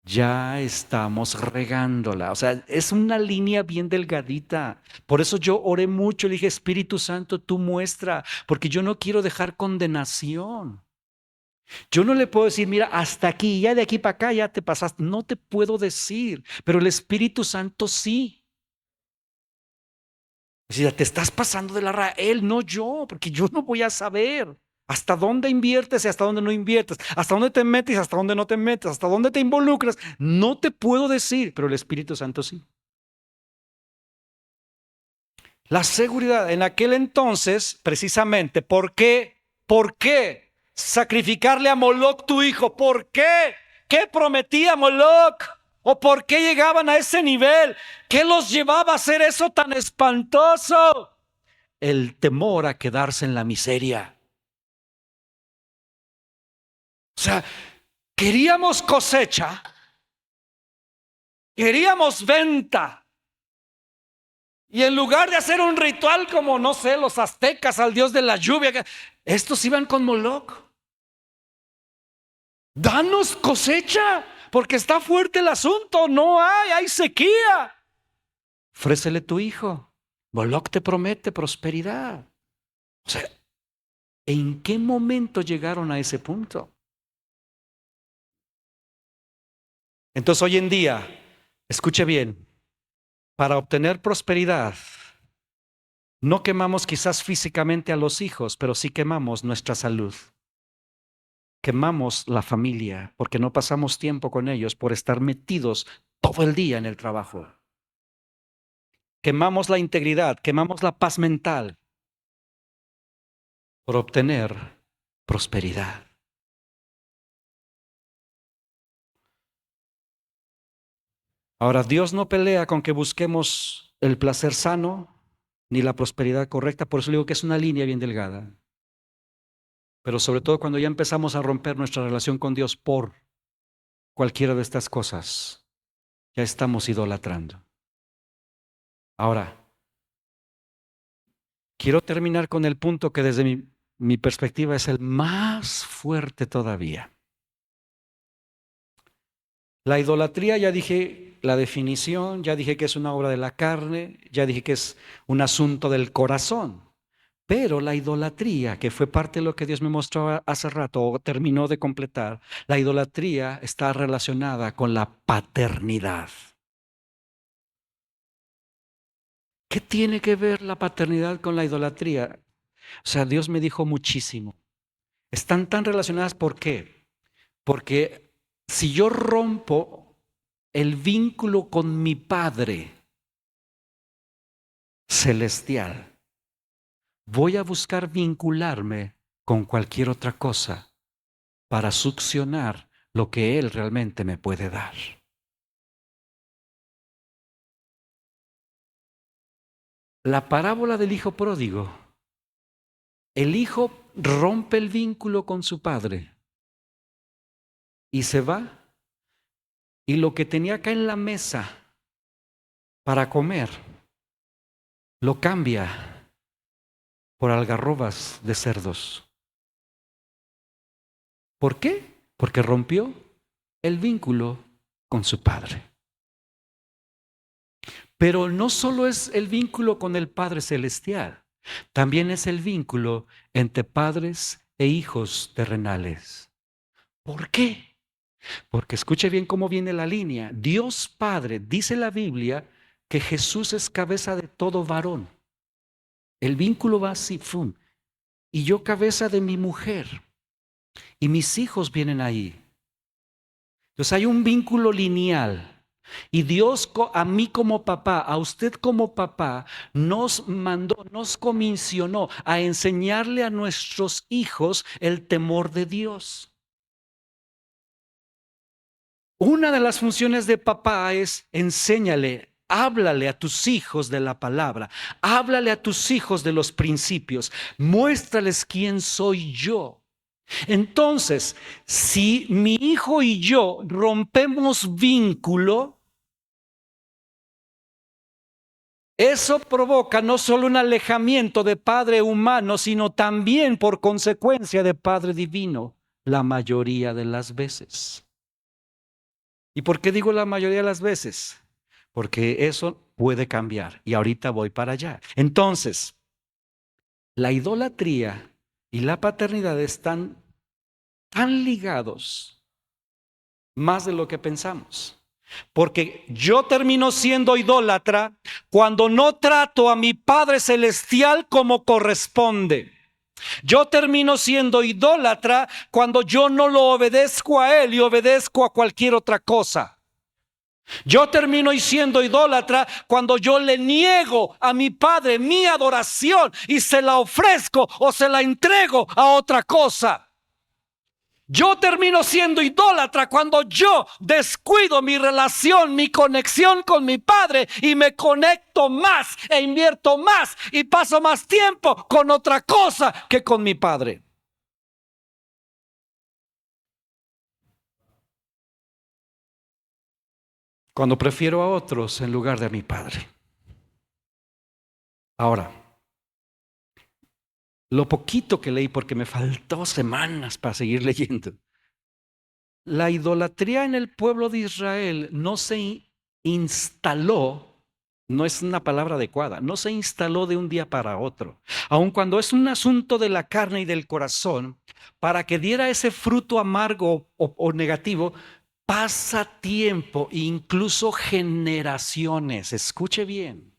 ya estamos regándola. O sea, es una línea bien delgadita. Por eso yo oré mucho, le dije, Espíritu Santo, tú muestra, porque yo no quiero dejar condenación. Yo no le puedo decir, mira, hasta aquí, ya de aquí para acá, ya te pasaste. No te puedo decir, pero el Espíritu Santo sí. O sea, te estás pasando de la raya, él, no yo, porque yo no voy a saber hasta dónde inviertes y hasta dónde no inviertes, hasta dónde te metes y hasta dónde no te metes, hasta dónde te involucras. No te puedo decir, pero el Espíritu Santo sí. La seguridad en aquel entonces, precisamente, ¿por qué? ¿Por qué sacrificarle a Moloch tu hijo? ¿Por qué? ¿Qué prometía Moloch? ¿O por qué llegaban a ese nivel? ¿Qué los llevaba a hacer eso tan espantoso? El temor a quedarse en la miseria. O sea, queríamos cosecha, queríamos venta. Y en lugar de hacer un ritual como, no sé, los aztecas al dios de la lluvia, estos iban con Moloch. Danos cosecha, porque está fuerte el asunto, no hay sequía. Ofrécele tu hijo. Moloch te promete prosperidad. O sea, ¿en qué momento llegaron a ese punto? Entonces hoy en día, escuche bien, para obtener prosperidad, no quemamos quizás físicamente a los hijos, pero sí quemamos nuestra salud. Quemamos la familia porque no pasamos tiempo con ellos por estar metidos todo el día en el trabajo. Quemamos la integridad, quemamos la paz mental por obtener prosperidad. Ahora, Dios no pelea con que busquemos el placer sano ni la prosperidad correcta, por eso digo que es una línea bien delgada. Pero sobre todo cuando ya empezamos a romper nuestra relación con Dios por cualquiera de estas cosas, ya estamos idolatrando. Ahora, quiero terminar con el punto que desde mi perspectiva es el más fuerte todavía. La idolatría, ya dije la definición, ya dije que es una obra de la carne, ya dije que es un asunto del corazón. Pero la idolatría, que fue parte de lo que Dios me mostró hace rato o terminó de completar, la idolatría está relacionada con la paternidad. ¿Qué tiene que ver la paternidad con la idolatría? O sea, Dios me dijo muchísimo. Están tan relacionadas, ¿por qué? Porque si yo rompo el vínculo con mi Padre celestial, voy a buscar vincularme con cualquier otra cosa para succionar lo que Él realmente me puede dar. La parábola del hijo pródigo. El hijo rompe el vínculo con su padre y se va, y lo que tenía acá en la mesa para comer lo cambia por algarrobas de cerdos. ¿Por qué? Porque rompió el vínculo con su padre. Pero no solo es el vínculo con el Padre Celestial, también es el vínculo entre padres e hijos terrenales. ¿Por qué? Porque escuche bien cómo viene la línea. Dios Padre, dice la Biblia, que Jesús es cabeza de todo varón. El vínculo va así, ¡fum! Y yo cabeza de mi mujer. Y mis hijos vienen ahí. Entonces hay un vínculo lineal. Y Dios a mí como papá, a usted como papá, nos mandó, nos comisionó a enseñarle a nuestros hijos el temor de Dios. Una de las funciones de papá es enséñale, háblale a tus hijos de la palabra, háblale a tus hijos de los principios, muéstrales quién soy yo. Entonces, si mi hijo y yo rompemos vínculo, eso provoca no solo un alejamiento de padre humano, sino también por consecuencia de padre divino, la mayoría de las veces. ¿Y por qué digo la mayoría de las veces? Porque eso puede cambiar y ahorita voy para allá. Entonces, la idolatría y la paternidad están tan ligados más de lo que pensamos. Porque yo termino siendo idólatra cuando no trato a mi Padre Celestial como corresponde. Yo termino siendo idólatra cuando yo no lo obedezco a Él y obedezco a cualquier otra cosa. Yo termino siendo idólatra cuando yo le niego a mi Padre mi adoración y se la ofrezco o se la entrego a otra cosa. Yo termino siendo idólatra cuando yo descuido mi relación, mi conexión con mi Padre y me conecto más e invierto más y paso más tiempo con otra cosa que con mi Padre. Cuando prefiero a otros en lugar de a mi Padre. Ahora, lo poquito que leí, porque me faltó semanas para seguir leyendo, la idolatría en el pueblo de Israel no se instaló, no es una palabra adecuada, no se instaló de un día para otro. Aun cuando es un asunto de la carne y del corazón, para que diera ese fruto amargo o negativo, pasa tiempo, incluso generaciones. Escuche bien.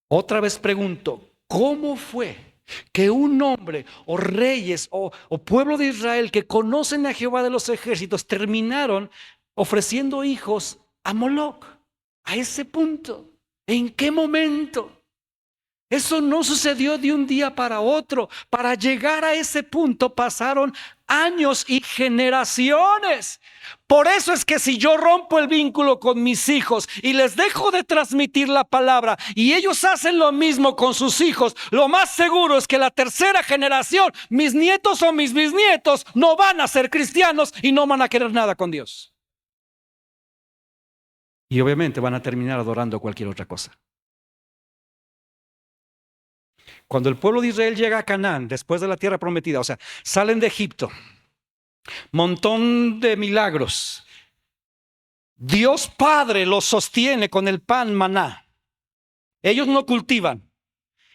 Otra vez pregunto, ¿cómo fue que un hombre o reyes o pueblo de Israel que conocen a Jehová de los ejércitos terminaron ofreciendo hijos a Moloc? A ese punto. ¿En qué momento? Eso no sucedió de un día para otro. Para llegar a ese punto pasaron años y generaciones. Por eso es que si yo rompo el vínculo con mis hijos y les dejo de transmitir la palabra y ellos hacen lo mismo con sus hijos, lo más seguro es que la tercera generación, mis nietos o mis bisnietos, no van a ser cristianos y no van a querer nada con Dios. Y obviamente van a terminar adorando cualquier otra cosa. Cuando el pueblo de Israel llega a Canaán, después de la tierra prometida, o sea, salen de Egipto, montón de milagros. Dios Padre los sostiene con el pan maná. Ellos no cultivan.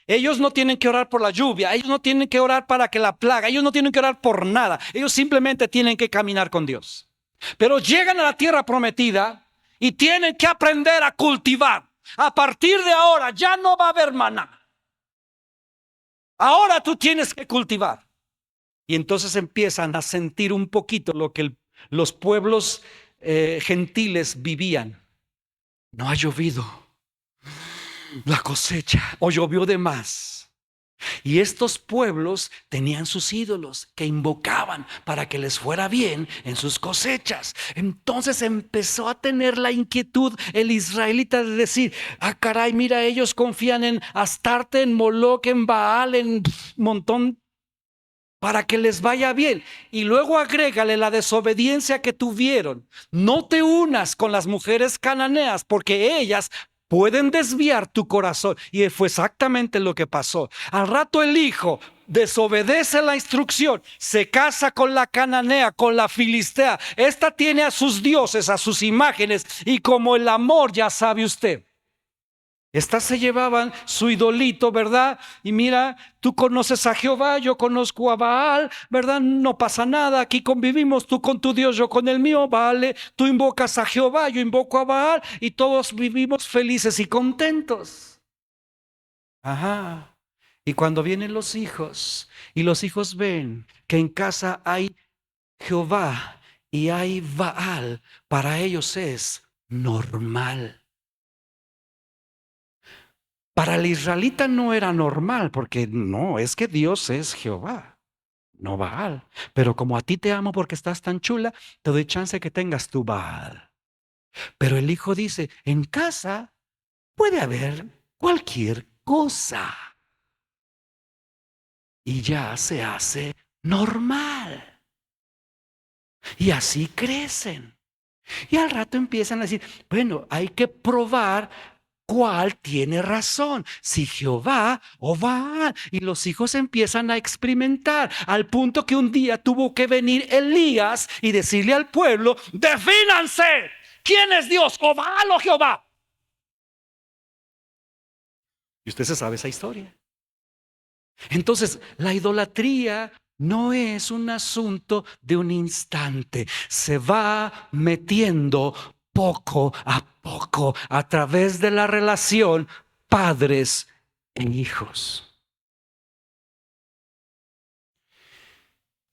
Ellos no tienen que orar por la lluvia. Ellos no tienen que orar para que la plaga. Ellos no tienen que orar por nada. Ellos simplemente tienen que caminar con Dios. Pero llegan a la tierra prometida y tienen que aprender a cultivar. A partir de ahora ya no va a haber maná. Ahora tú tienes que cultivar. Y entonces empiezan a sentir un poquito lo que los pueblos gentiles vivían. No ha llovido la cosecha o llovió de más. Y estos pueblos tenían sus ídolos que invocaban para que les fuera bien en sus cosechas. Entonces empezó a tener la inquietud el israelita de decir, caray, mira, ellos confían en Astarte, en Moloc, en Baal, en un montón para que les vaya bien. Y luego agrégale la desobediencia que tuvieron. No te unas con las mujeres cananeas porque ellas pueden desviar tu corazón. Y fue exactamente lo que pasó. Al rato el hijo desobedece la instrucción, se casa con la cananea, con la filistea. Esta tiene a sus dioses, a sus imágenes, y como el amor, ya sabe usted. Estas se llevaban su idolito, ¿verdad? Y mira, tú conoces a Jehová, yo conozco a Baal, ¿verdad? No pasa nada, aquí convivimos, tú con tu Dios, yo con el mío, vale. Tú invocas a Jehová, yo invoco a Baal y todos vivimos felices y contentos. Ajá. Y cuando vienen los hijos y los hijos ven que en casa hay Jehová y hay Baal, para ellos es normal. Para el israelita no era normal, porque no, es que Dios es Jehová, no Baal. Pero como a ti te amo porque estás tan chula, te doy chance que tengas tu Baal. Pero el hijo dice, en casa puede haber cualquier cosa. Y ya se hace normal. Y así crecen. Y al rato empiezan a decir, bueno, hay que probar ¿cuál tiene razón? Si Jehová o Baal. Y los hijos empiezan a experimentar al punto que un día tuvo que venir Elías y decirle al pueblo, defínanse, ¿quién es Dios? ¿O Baal o Jehová? Y usted se sabe esa historia. Entonces, la idolatría no es un asunto de un instante. Se va metiendo poco a través de la relación padres e hijos.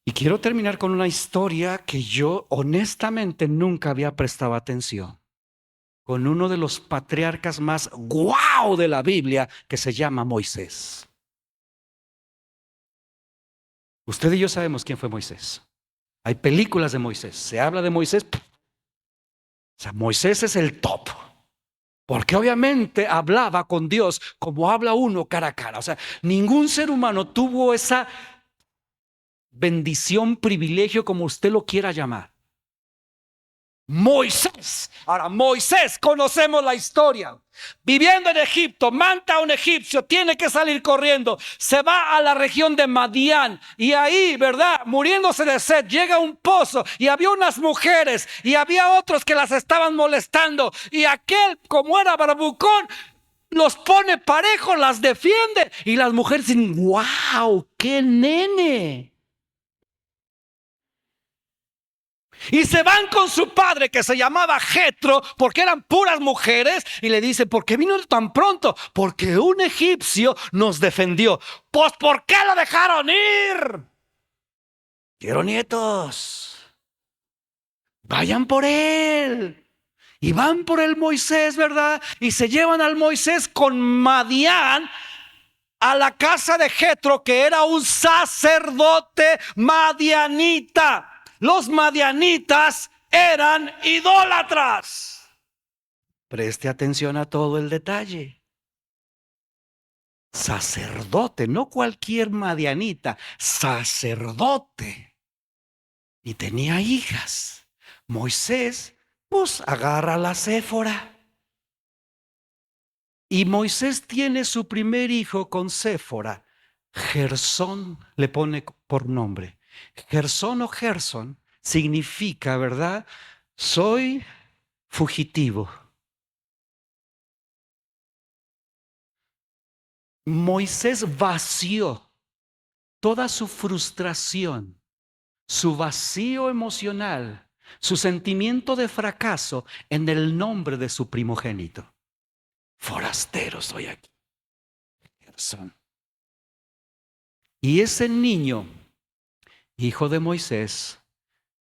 Y quiero terminar con una historia que yo honestamente nunca había prestado atención. Con uno de los patriarcas más guau de la Biblia que se llama Moisés. Usted y yo sabemos quién fue Moisés. Hay películas de Moisés. Se habla de Moisés. O sea, Moisés es el top. Porque obviamente hablaba con Dios como habla uno cara a cara. O sea, ningún ser humano tuvo esa bendición, privilegio, como usted lo quiera llamar. Moisés. Ahora, Moisés, conocemos la historia. Viviendo en Egipto, mata a un egipcio, tiene que salir corriendo. Se va a la región de Madián y ahí, ¿verdad? Muriéndose de sed, llega a un pozo y había unas mujeres y había otros que las estaban molestando. Y aquel, como era bravucón, los pone parejos, las defiende. Y las mujeres dicen, ¡wow! ¡Qué nene! Y se van con su padre que se llamaba Jetro, porque eran puras mujeres, y le dicen, ¿por qué vino tan pronto? Porque un egipcio nos defendió. Pues ¿por qué lo dejaron ir? Quiero nietos. Vayan por él. Y van por el Moisés, ¿verdad? Y se llevan al Moisés con Madián a la casa de Jetro, que era un sacerdote madianita. Los madianitas eran idólatras. Preste atención a todo el detalle. Sacerdote, no cualquier madianita, sacerdote. Y tenía hijas. Moisés, pues agarra a la Séfora. Y Moisés tiene su primer hijo con Séfora. Gersón le pone por nombre. Gersón o Gerson significa, ¿verdad? Soy fugitivo. Moisés vació toda su frustración, su vacío emocional, su sentimiento de fracaso en el nombre de su primogénito. Forastero soy aquí. Gersón. Y ese niño, hijo de Moisés,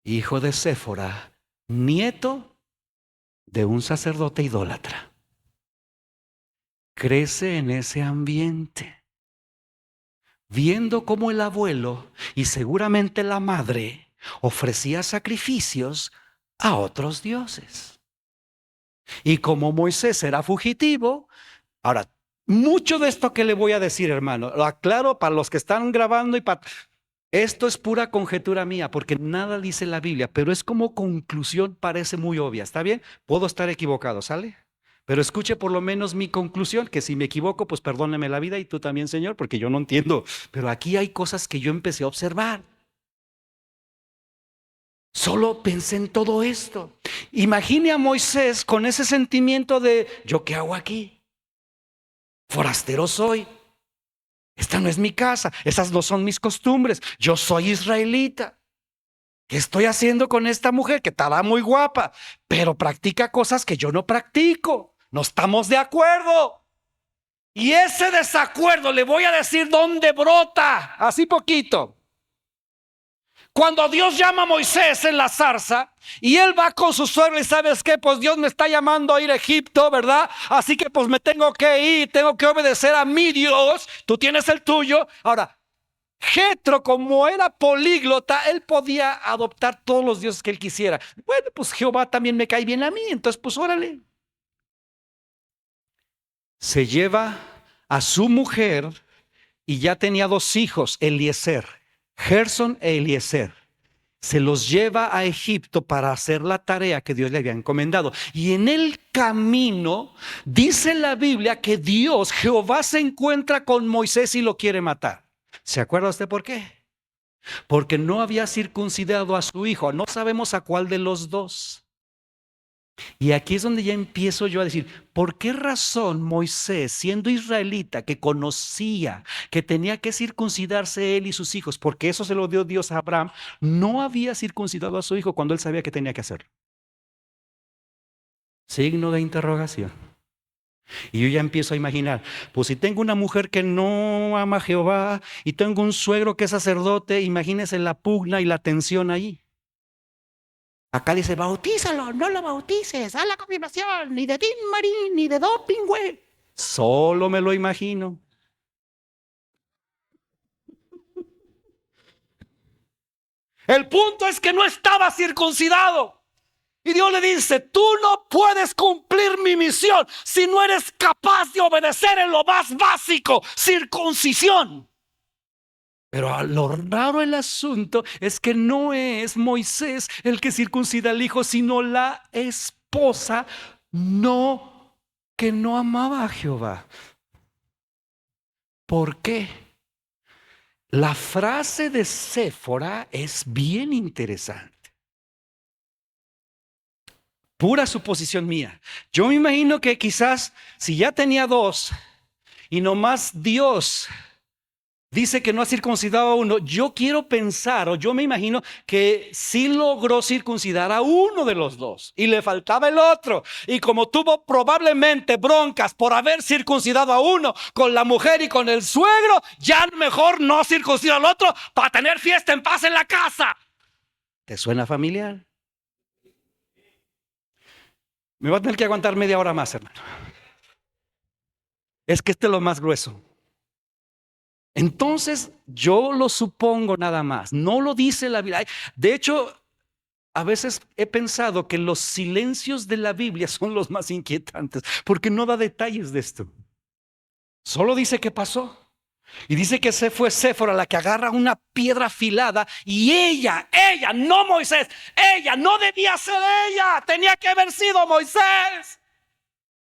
hijo de Séfora, nieto de un sacerdote idólatra, crece en ese ambiente, viendo cómo el abuelo y seguramente la madre ofrecía sacrificios a otros dioses. Y como Moisés era fugitivo, ahora, mucho de esto que le voy a decir, hermano, lo aclaro para los que están grabando y para... Esto es pura conjetura mía, porque nada dice la Biblia, pero es como conclusión, parece muy obvia, ¿está bien? Puedo estar equivocado, ¿sale? Pero escuche por lo menos mi conclusión, que si me equivoco, pues perdóneme la vida y tú también, Señor, porque yo no entiendo. Pero aquí hay cosas que yo empecé a observar. Solo pensé en todo esto. Imagine a Moisés con ese sentimiento de, ¿yo qué hago aquí? Forastero soy. Esta no es mi casa, esas no son mis costumbres. Yo soy israelita. ¿Qué estoy haciendo con esta mujer que estaba muy guapa, pero practica cosas que yo no practico? No estamos de acuerdo. Y ese desacuerdo le voy a decir dónde brota, así poquito. Cuando Dios llama a Moisés en la zarza y él va con su suegro y ¿sabes qué? Pues Dios me está llamando a ir a Egipto, ¿verdad? Así que pues me tengo que ir, tengo que obedecer a mi Dios, tú tienes el tuyo. Ahora, Jetro, como era políglota, él podía adoptar todos los dioses que él quisiera. Bueno, pues Jehová también me cae bien a mí, entonces pues órale. Se lleva a su mujer y ya tenía 2 hijos, Eliezer, Gerson e Eliezer. Se los lleva a Egipto para hacer la tarea que Dios le había encomendado. Y en el camino dice la Biblia que Dios, Jehová, se encuentra con Moisés y lo quiere matar. ¿Se acuerda usted por qué? Porque no había circuncidado a su hijo. No sabemos a cuál de los dos. Y aquí es donde ya empiezo yo a decir, ¿por qué razón Moisés, siendo israelita, que conocía que tenía que circuncidarse él y sus hijos, porque eso se lo dio Dios a Abraham, no había circuncidado a su hijo cuando él sabía que tenía que hacerlo? Signo de interrogación. Y yo ya empiezo a imaginar, pues si tengo una mujer que no ama a Jehová y tengo un suegro que es sacerdote, imagínense la pugna y la tensión ahí. Acá dice, bautízalo, no lo bautices, haz la confirmación, ni de Tim Marín, ni de doping, güey. Solo me lo imagino. El punto es que no estaba circuncidado. Y Dios le dice, tú no puedes cumplir mi misión si no eres capaz de obedecer en lo más básico, circuncisión. Pero lo raro del asunto es que no es Moisés el que circuncida al hijo, sino la esposa que no amaba a Jehová. ¿Por qué? La frase de Séfora es bien interesante. Pura suposición mía. Yo me imagino que quizás si ya tenía 2 y nomás Dios dice que no ha circuncidado a uno, yo quiero pensar, o yo me imagino que sí logró circuncidar a uno de los 2 y le faltaba el otro. Y como tuvo probablemente broncas por haber circuncidado a uno con la mujer y con el suegro, ya mejor no circuncidar al otro para tener fiesta en paz en la casa. ¿Te suena familiar? Me va a tener que aguantar media hora más, hermano. Es que este es lo más grueso. Entonces, yo lo supongo nada más, no lo dice la Biblia. De hecho, a veces he pensado que los silencios de la Biblia son los más inquietantes, porque no da detalles de esto. Solo dice qué pasó. Y dice que se fue Séfora la que agarra una piedra afilada y ella, no Moisés, ella no debía ser ella, tenía que haber sido Moisés.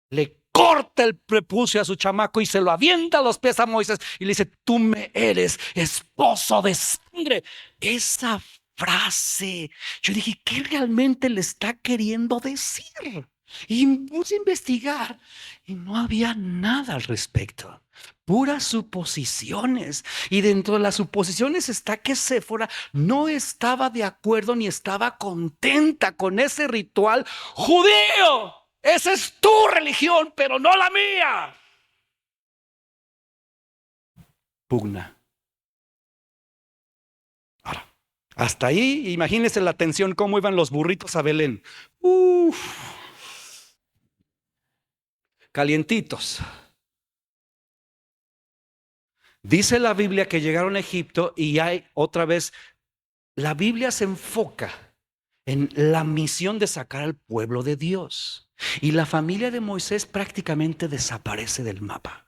Le corta el prepucio a su chamaco y se lo avienta a los pies a Moisés y le dice: tú me eres esposo de sangre. Esa frase, yo dije, ¿qué realmente le está queriendo decir? Y puse a investigar y no había nada al respecto. Puras suposiciones. Y dentro de las suposiciones está que Séfora no estaba de acuerdo ni estaba contenta con ese ritual judío. Esa es tu religión, pero no la mía. Pugna. Ahora, hasta ahí, imagínense la tensión, cómo iban los burritos a Belén. Calientitos. Dice la Biblia que llegaron a Egipto y hay otra vez, la Biblia se enfoca en la misión de sacar al pueblo de Dios. Y la familia de Moisés prácticamente desaparece del mapa.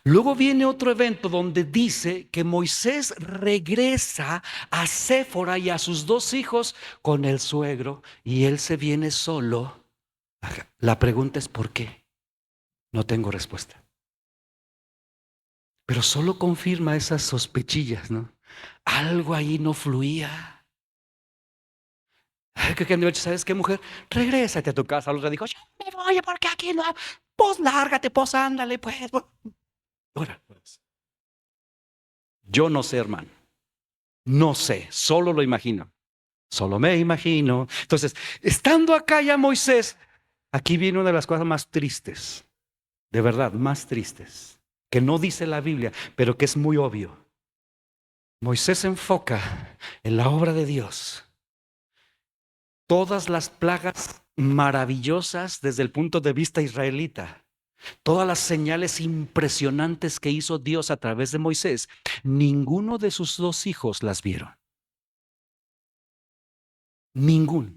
Luego viene otro evento donde dice que Moisés regresa a Séfora y a sus 2 hijos con el suegro y él se viene solo. La pregunta es ¿por qué? No tengo respuesta. Pero solo confirma esas sospechillas, ¿no? Algo ahí no fluía. ¿Sabes qué, mujer? Regrésate a tu casa. Los dijo: yo me voy porque aquí no. Pues lárgate, pues ándale, pues. Ahora, yo no sé, hermano. No sé, solo lo imagino. Solo me imagino. Entonces, estando acá ya Moisés, aquí viene una de las cosas más tristes, de verdad, más tristes, que no dice la Biblia, pero que es muy obvio. Moisés se enfoca en la obra de Dios. Todas las plagas maravillosas desde el punto de vista israelita, todas las señales impresionantes que hizo Dios a través de Moisés, ninguno de sus 2 hijos las vieron. Ninguno.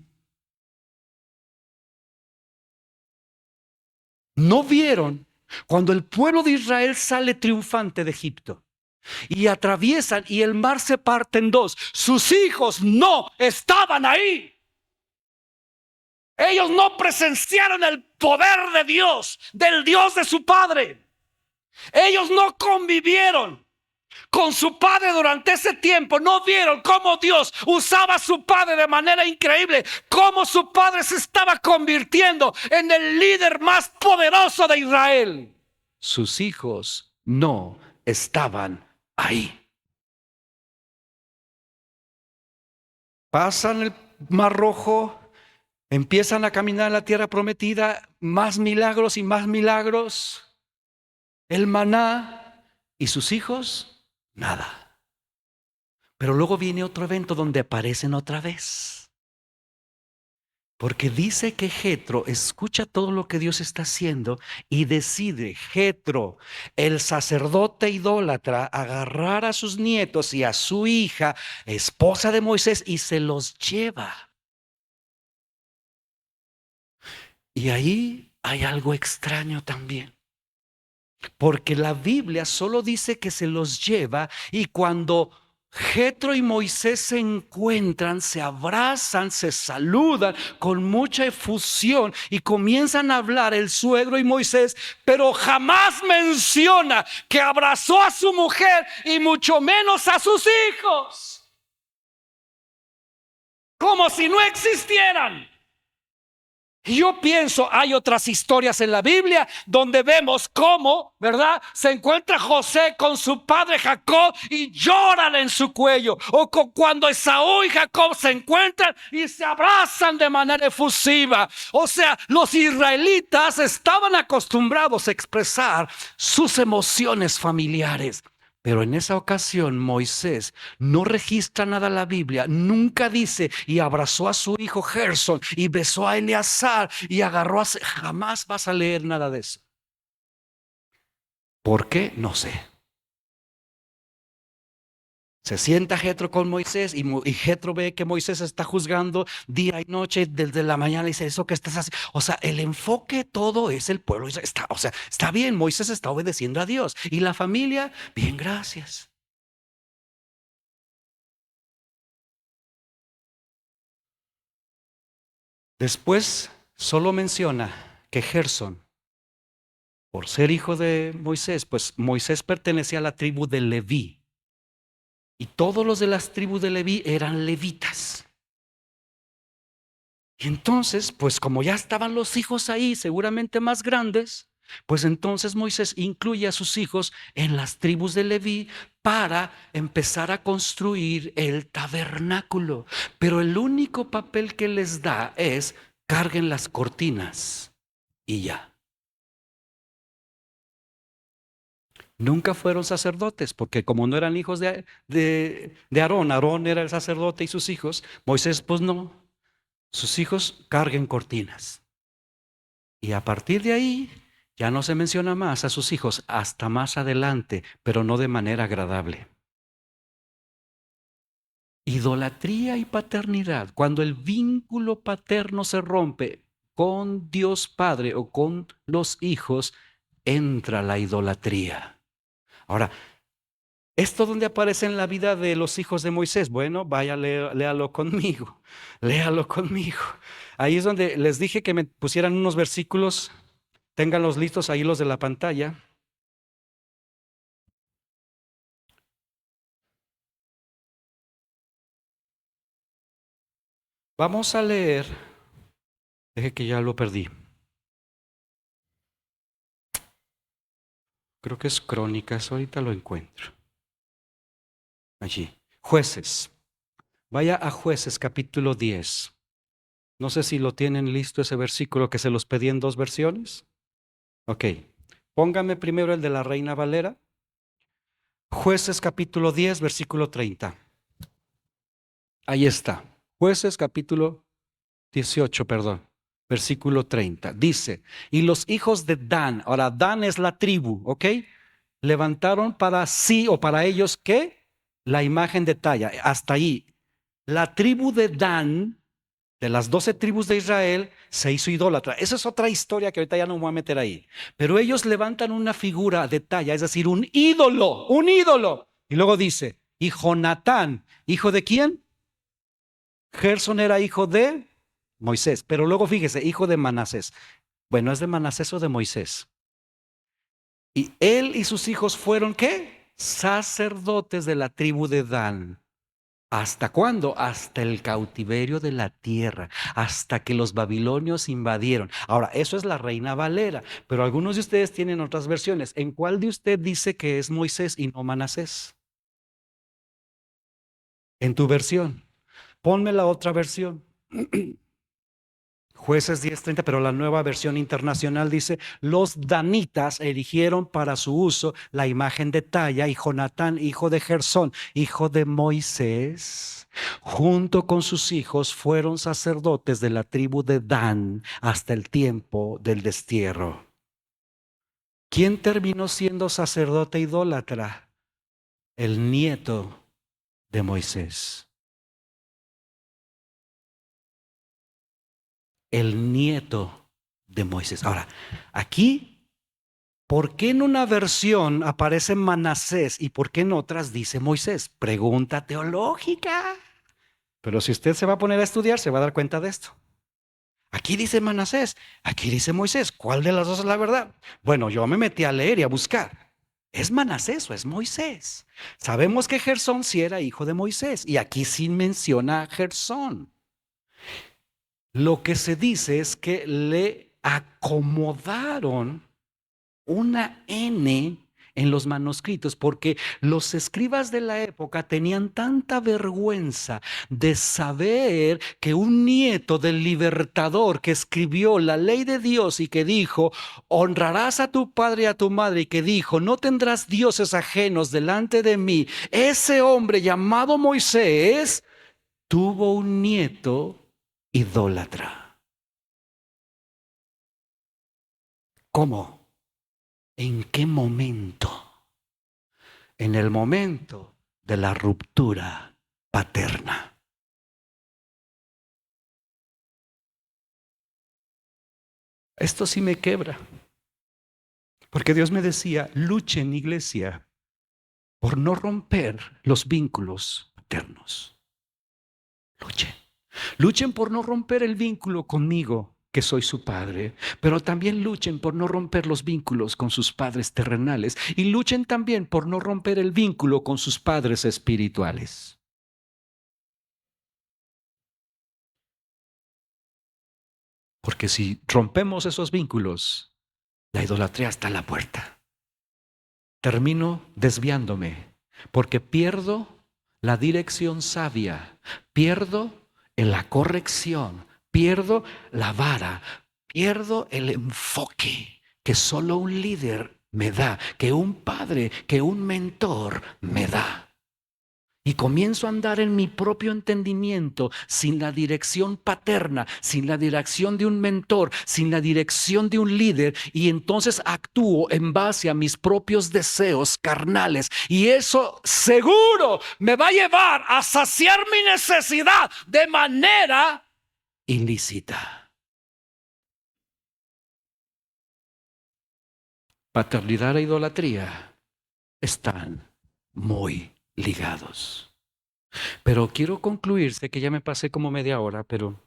No vieron cuando el pueblo de Israel sale triunfante de Egipto y atraviesan y el mar se parte en 2. Sus hijos no estaban ahí. Ellos no presenciaron el poder de Dios, del Dios de su padre. Ellos no convivieron con su padre durante ese tiempo. No vieron cómo Dios usaba a su padre de manera increíble, cómo su padre se estaba convirtiendo en el líder más poderoso de Israel. Sus hijos no estaban ahí. Pasan el Mar Rojo, empiezan a caminar en la tierra prometida, más milagros y más milagros. El maná y sus hijos, nada. Pero luego viene otro evento donde aparecen otra vez. Porque dice que Jetro escucha todo lo que Dios está haciendo y decide, Jetro, el sacerdote idólatra, agarrar a sus nietos y a su hija, esposa de Moisés, y se los lleva. Y ahí hay algo extraño también. Porque la Biblia solo dice que se los lleva y cuando Jetro y Moisés se encuentran, se abrazan, se saludan con mucha efusión y comienzan a hablar el suegro y Moisés, pero jamás menciona que abrazó a su mujer y mucho menos a sus hijos. Como si no existieran. Y yo pienso, hay otras historias en la Biblia donde vemos cómo, ¿verdad? Se encuentra José con su padre Jacob y lloran en su cuello. O cuando Esaú y Jacob se encuentran y se abrazan de manera efusiva. O sea, los israelitas estaban acostumbrados a expresar sus emociones familiares. Pero en esa ocasión Moisés no registra nada en la Biblia, nunca dice y abrazó a su hijo Gerson y besó a Eleazar y agarró a... Jamás vas a leer nada de eso. ¿Por qué? No sé. Se sienta Jetro con Moisés y Jetro ve que Moisés está juzgando día y noche desde la mañana y dice, eso que estás haciendo. O sea, el enfoque todo es el pueblo. O sea, está bien, Moisés está obedeciendo a Dios. Y la familia, bien, gracias. Después solo menciona que Gersón, por ser hijo de Moisés, pues Moisés pertenecía a la tribu de Leví. Y todos los de las tribus de Leví eran levitas. Y entonces, pues como ya estaban los hijos ahí, seguramente más grandes, pues entonces Moisés incluye a sus hijos en las tribus de Leví para empezar a construir el tabernáculo. Pero el único papel que les da es carguen las cortinas y ya. Nunca fueron sacerdotes, porque como no eran hijos de Aarón, Aarón era el sacerdote y sus hijos, Moisés pues no, sus hijos carguen cortinas. Y a partir de ahí ya no se menciona más a sus hijos hasta más adelante, pero no de manera agradable. Idolatría y paternidad. Cuando el vínculo paterno se rompe con Dios Padre o con los hijos, entra la idolatría. Ahora, ¿esto dónde aparece en la vida de los hijos de Moisés? Bueno, vaya, léalo conmigo, léalo conmigo. Ahí es donde les dije que me pusieran unos versículos, ténganlos listos ahí los de la pantalla. Vamos a leer, deje que ya lo perdí. Creo que es Crónicas, ahorita lo encuentro. Allí, Jueces. Vaya a Jueces capítulo 10. No sé si lo tienen listo ese versículo que se los pedí en dos versiones. Ok, póngame primero el de la Reina Valera. Jueces capítulo 10, versículo 30. Ahí está. Jueces capítulo 18, perdón. Versículo 30. Dice, y los hijos de Dan, ahora Dan es la tribu, ¿ok? Levantaron para sí o para ellos, ¿qué? La imagen de talla. Hasta ahí. La tribu de Dan, de las 12 tribus de Israel, se hizo idólatra. Esa es otra historia que ahorita ya no me voy a meter ahí. Pero ellos levantan una figura de talla, es decir, un ídolo, un ídolo. Y luego dice, y Jonatán, ¿hijo de quién? Gerson era hijo de Moisés, pero luego fíjese, hijo de Manasés. Bueno, ¿es de Manasés o de Moisés? Y él y sus hijos fueron, ¿qué? Sacerdotes de la tribu de Dan. ¿Hasta cuándo? Hasta el cautiverio de la tierra, hasta que los babilonios invadieron. Ahora, eso es la Reina Valera, pero algunos de ustedes tienen otras versiones. ¿En cuál de usted dice que es Moisés y no Manasés? En tu versión. Ponme la otra versión. Jueces 10:30, pero la nueva versión internacional dice, los danitas erigieron para su uso la imagen de talla y Jonatán, hijo de Gersón, hijo de Moisés, junto con sus hijos fueron sacerdotes de la tribu de Dan hasta el tiempo del destierro. ¿Quién terminó siendo sacerdote idólatra? El nieto de Moisés. El nieto de Moisés. Ahora, aquí, ¿por qué en una versión aparece Manasés y por qué en otras dice Moisés? Pregunta teológica. Pero si usted se va a poner a estudiar, se va a dar cuenta de esto. Aquí dice Manasés, aquí dice Moisés. ¿Cuál de las dos es la verdad? Bueno, yo me metí a leer y a buscar. ¿Es Manasés o es Moisés? Sabemos que Gersón sí era hijo de Moisés y aquí sí menciona a Gersón. Lo que se dice es que le acomodaron una N en los manuscritos porque los escribas de la época tenían tanta vergüenza de saber que un nieto del libertador que escribió la ley de Dios y que dijo, honrarás a tu padre y a tu madre, y que dijo, no tendrás dioses ajenos delante de mí, ese hombre llamado Moisés tuvo un nieto idólatra. ¿Cómo? ¿En qué momento? En el momento de la ruptura paterna. Esto sí me quebra, porque Dios me decía, luchen, iglesia, por no romper los vínculos paternos. Luchen. Luchen por no romper el vínculo conmigo, que soy su padre, pero también luchen por no romper los vínculos con sus padres terrenales y luchen también por no romper el vínculo con sus padres espirituales. Porque si rompemos esos vínculos, la idolatría está a la puerta. Termino desviándome porque pierdo la dirección sabia, pierdo en la corrección, pierdo la vara, pierdo el enfoque que solo un líder me da, que un padre, que un mentor me da. Y comienzo a andar en mi propio entendimiento, sin la dirección paterna, sin la dirección de un mentor, sin la dirección de un líder. Y entonces actúo en base a mis propios deseos carnales. Y eso seguro me va a llevar a saciar mi necesidad de manera ilícita. Paternidad e idolatría están muy ligados. Pero quiero concluir, sé que ya me pasé como media hora, pero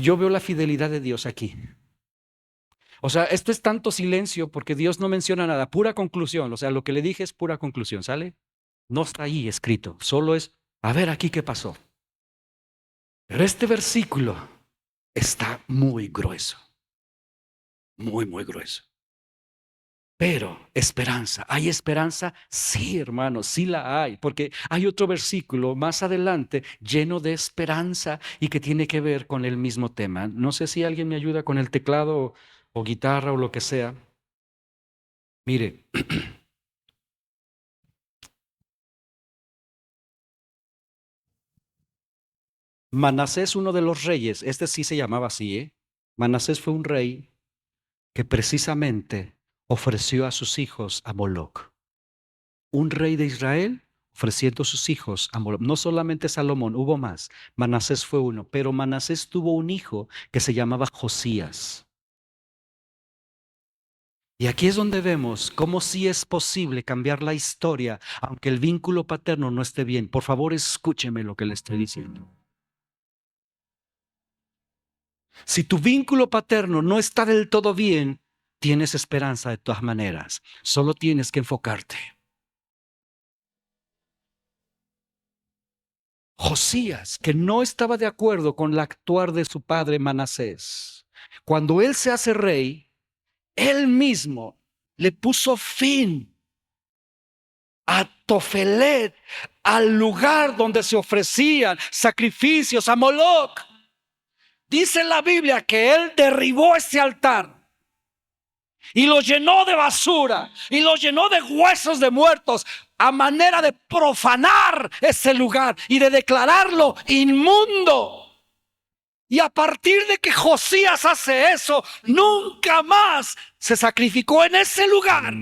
yo veo la fidelidad de Dios aquí. O sea, esto es tanto silencio porque Dios no menciona nada, pura conclusión. O sea, lo que le dije es pura conclusión, ¿sale? No está ahí escrito, solo es, a ver aquí qué pasó. Pero este versículo está muy grueso, muy, muy grueso. Pero esperanza, ¿hay esperanza? Sí, hermanos, sí la hay, porque hay otro versículo más adelante lleno de esperanza y que tiene que ver con el mismo tema. No sé si alguien me ayuda con el teclado o guitarra o lo que sea. Mire, Manasés, uno de los reyes, este sí se llamaba así, ¿eh? Manasés fue un rey que precisamente ofreció a sus hijos a Moloc. Un rey de Israel ofreciendo sus hijos a Moloc. No solamente Salomón, hubo más. Manasés fue uno, pero Manasés tuvo un hijo que se llamaba Josías. Y aquí es donde vemos cómo sí es posible cambiar la historia, aunque el vínculo paterno no esté bien. Por favor, escúcheme lo que le estoy diciendo. Si tu vínculo paterno no está del todo bien, tienes esperanza de todas maneras. Solo tienes que enfocarte. Josías, que no estaba de acuerdo con el actuar de su padre Manasés, cuando él se hace rey, él mismo le puso fin a Tofelet, al lugar donde se ofrecían sacrificios a Moloc. Dice la Biblia que él derribó ese altar y lo llenó de basura y lo llenó de huesos de muertos, a manera de profanar ese lugar y de declararlo inmundo. Y a partir de que Josías hace eso, nunca más se sacrificó en ese lugar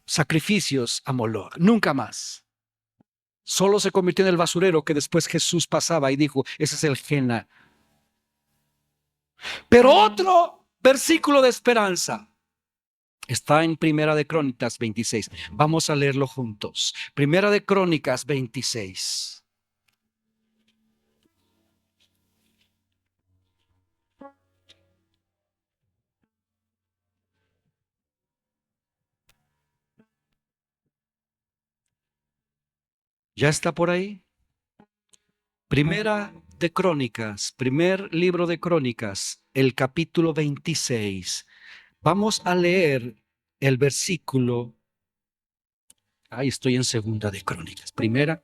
sacrificios a Moloc, nunca más. Solo se convirtió en el basurero que después Jesús pasaba y dijo, ese es el Gena. Pero otro versículo de esperanza está en Primera de Crónicas 26. Vamos a leerlo juntos. Primera de Crónicas 26. ¿Ya está por ahí? Primera de Crónicas, primer libro de Crónicas, el capítulo 26. Vamos a leer el versículo. Ahí estoy en Segunda de Crónicas. Acá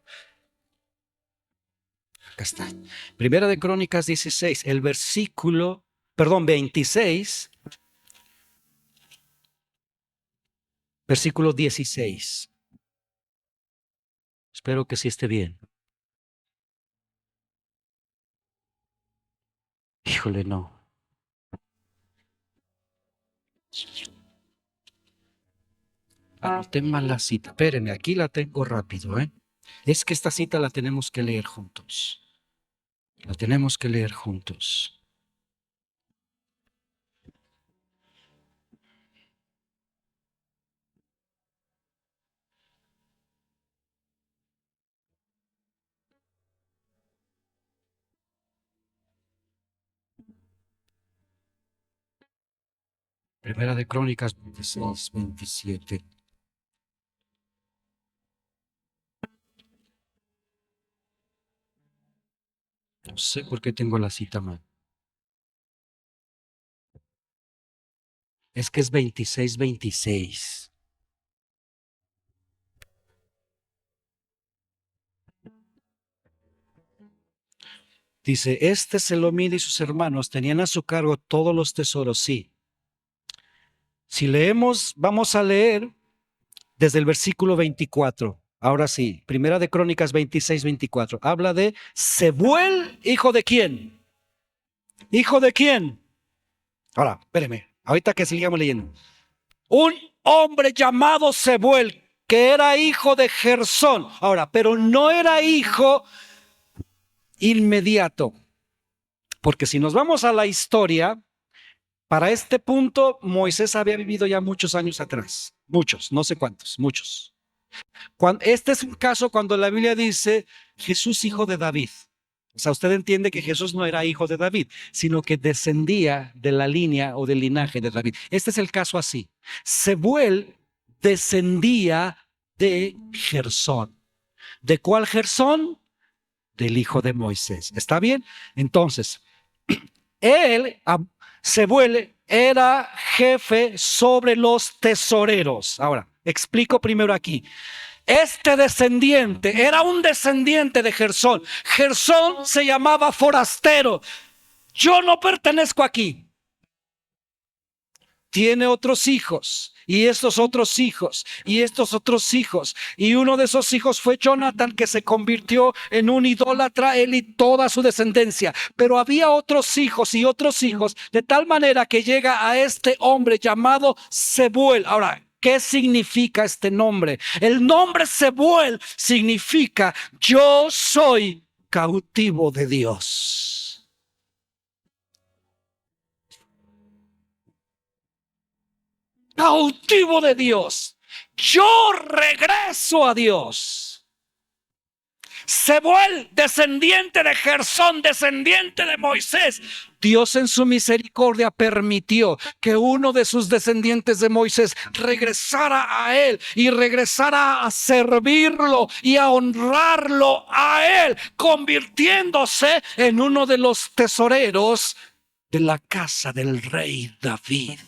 está. Primera de Crónicas 16, el versículo, perdón, 26, versículo 16. Espero que sí esté bien. Híjole, no. Anoté mal la cita. Espérenme, aquí la tengo rápido, ¿eh? Es que esta cita la tenemos que leer juntos. La tenemos que leer juntos. Primera de Crónicas 26, 27. No sé por qué tengo la cita mal. Es que es 26, 26. Dice, este Selomid y sus hermanos tenían a su cargo todos los tesoros, sí. Si leemos, vamos a leer desde el versículo 24. Ahora sí, Primera de Crónicas 26, 24. Habla de Sebuel, ¿hijo de quién? ¿Hijo de quién? Ahora, espéreme, ahorita que sigamos leyendo. Un hombre llamado Sebuel, que era hijo de Gersón. Ahora, pero no era hijo inmediato. Porque si nos vamos a la historia, para este punto Moisés había vivido ya muchos años atrás. Muchos, no sé cuántos, muchos. Este es un caso cuando la Biblia dice Jesús hijo de David. O sea, usted entiende que Jesús no era hijo de David, sino que descendía de la línea o del linaje de David. Este es el caso así. Sebuel descendía de Gersón. ¿De cuál Gersón? Del hijo de Moisés. ¿Está bien? Entonces, él, Sebuel, era jefe sobre los tesoreros. Ahora, explico primero aquí. Este descendiente era un descendiente de Gersón. Gersón se llamaba forastero. Yo no pertenezco aquí. Tiene otros hijos, y estos otros hijos, y estos otros hijos. Y uno de esos hijos fue Jonathan, que se convirtió en un idólatra, él y toda su descendencia. Pero había otros hijos y otros hijos, de tal manera que llega a este hombre llamado Sebuel. Ahora, ¿qué significa este nombre? El nombre Sebuel significa yo soy cautivo de Dios. Cautivo de Dios. Yo regreso a Dios. Sebuel, descendiente de Gersón, descendiente de Moisés. Dios en su misericordia permitió que uno de sus descendientes de Moisés regresara a él y regresara a servirlo y a honrarlo a él, convirtiéndose en uno de los tesoreros de la casa del rey David.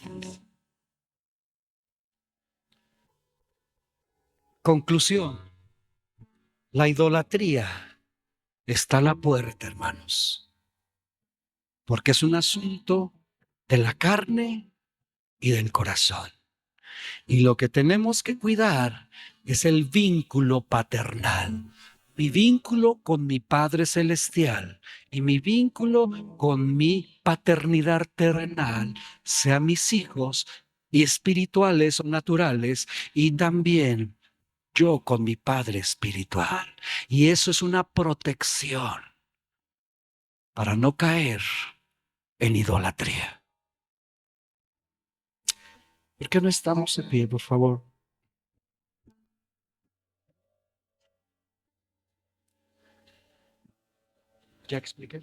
Conclusión. La idolatría está a la puerta, hermanos, porque es un asunto de la carne y del corazón. Y lo que tenemos que cuidar es el vínculo paternal. Mi vínculo con mi Padre Celestial y mi vínculo con mi paternidad terrenal, sea mis hijos y espirituales o naturales, y también yo con mi Padre espiritual. Y eso es una protección para no caer en idolatría. ¿Por qué no estamos en pie, por favor? ¿Ya expliqué?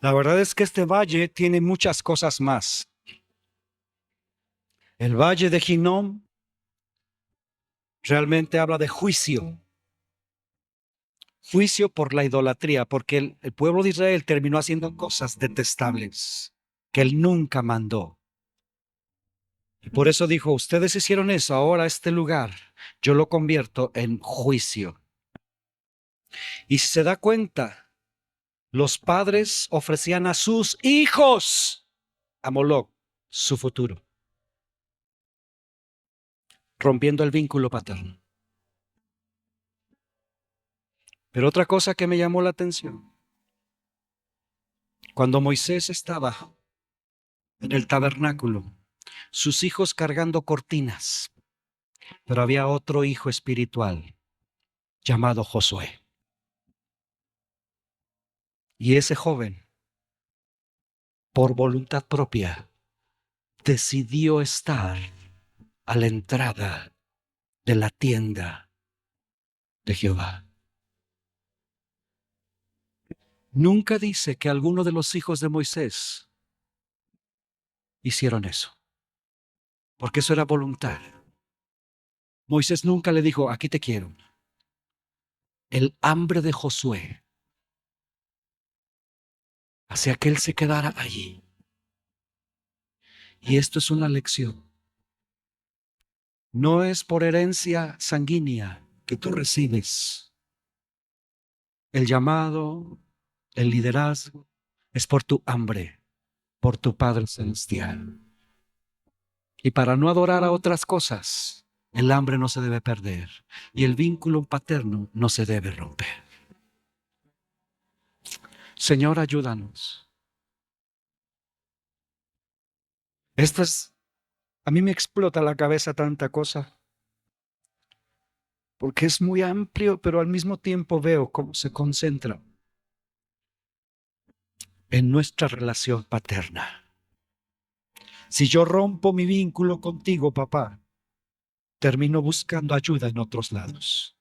La verdad es que este valle tiene muchas cosas más. El valle de Hinnom realmente habla de juicio. Juicio por la idolatría, porque el pueblo de Israel terminó haciendo cosas detestables que él nunca mandó. Y por eso dijo, ustedes hicieron eso, ahora este lugar yo lo convierto en juicio. Y si se da cuenta, los padres ofrecían a sus hijos a Moloc su futuro, rompiendo el vínculo paterno. Pero otra cosa que me llamó la atención Cuando Moisés estaba en el tabernáculo, sus hijos cargando cortinas, pero había otro hijo espiritual llamado Josué. Y ese joven, por voluntad propia, decidió estar a la entrada de la tienda de Jehová. Nunca dice que alguno de los hijos de Moisés hicieron eso, porque eso era voluntad. Moisés nunca le dijo, aquí te quiero. El hambre de Josué hacía que él se quedara allí. Y esto es una lección. No es por herencia sanguínea que tú recibes el llamado, el liderazgo, es por tu hambre, por tu Padre Celestial. Y para no adorar a otras cosas, el hambre no se debe perder y el vínculo paterno no se debe romper. Señor, ayúdanos. A mí me explota la cabeza tanta cosa, porque es muy amplio, pero al mismo tiempo veo cómo se concentra en nuestra relación paterna. Si yo rompo mi vínculo contigo, papá, termino buscando ayuda en otros lados.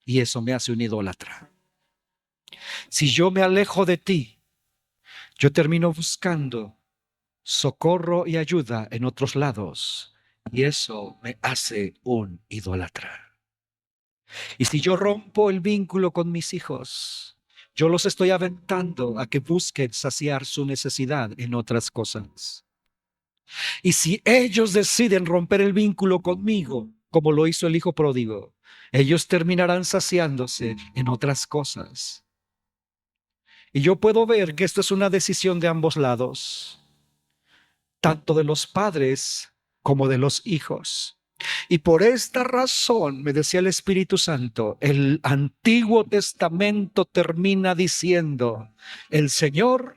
Y eso me hace un idólatra. Si yo me alejo de ti, yo termino buscando socorro y ayuda en otros lados. Y eso me hace un idólatra. Y si yo rompo el vínculo con mis hijos, yo los estoy aventando a que busquen saciar su necesidad en otras cosas. Y si ellos deciden romper el vínculo conmigo, como lo hizo el hijo pródigo, ellos terminarán saciándose en otras cosas. Y yo puedo ver que esto es una decisión de ambos lados, tanto de los padres como de los hijos. Y por esta razón, me decía el Espíritu Santo, el Antiguo Testamento termina diciendo, el Señor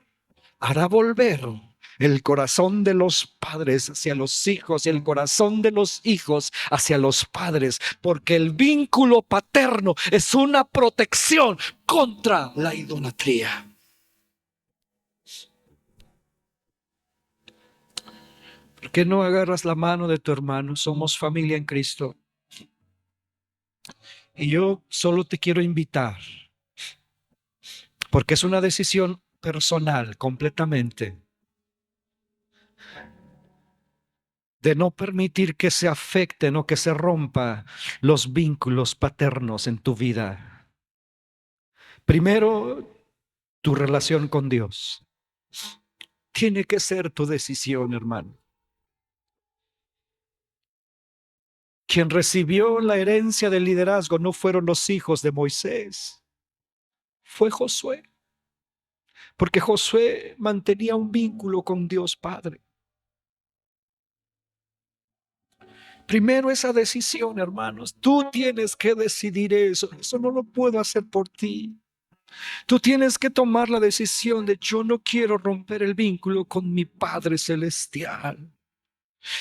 hará volver el corazón de los padres hacia los hijos y el corazón de los hijos hacia los padres, porque el vínculo paterno es una protección contra la idolatría. ¿Por qué no agarras la mano de tu hermano? Somos familia en Cristo. Y yo solo te quiero invitar, porque es una decisión personal completamente, de no permitir que se afecten o que se rompa los vínculos paternos en tu vida. Primero, tu relación con Dios. Tiene que ser tu decisión, hermano. Quien recibió la herencia del liderazgo no fueron los hijos de Moisés, fue Josué. Porque Josué mantenía un vínculo con Dios Padre. Primero esa decisión, hermanos. Tú tienes que decidir eso. Eso no lo puedo hacer por ti. Tú tienes que tomar la decisión de yo no quiero romper el vínculo con mi Padre Celestial.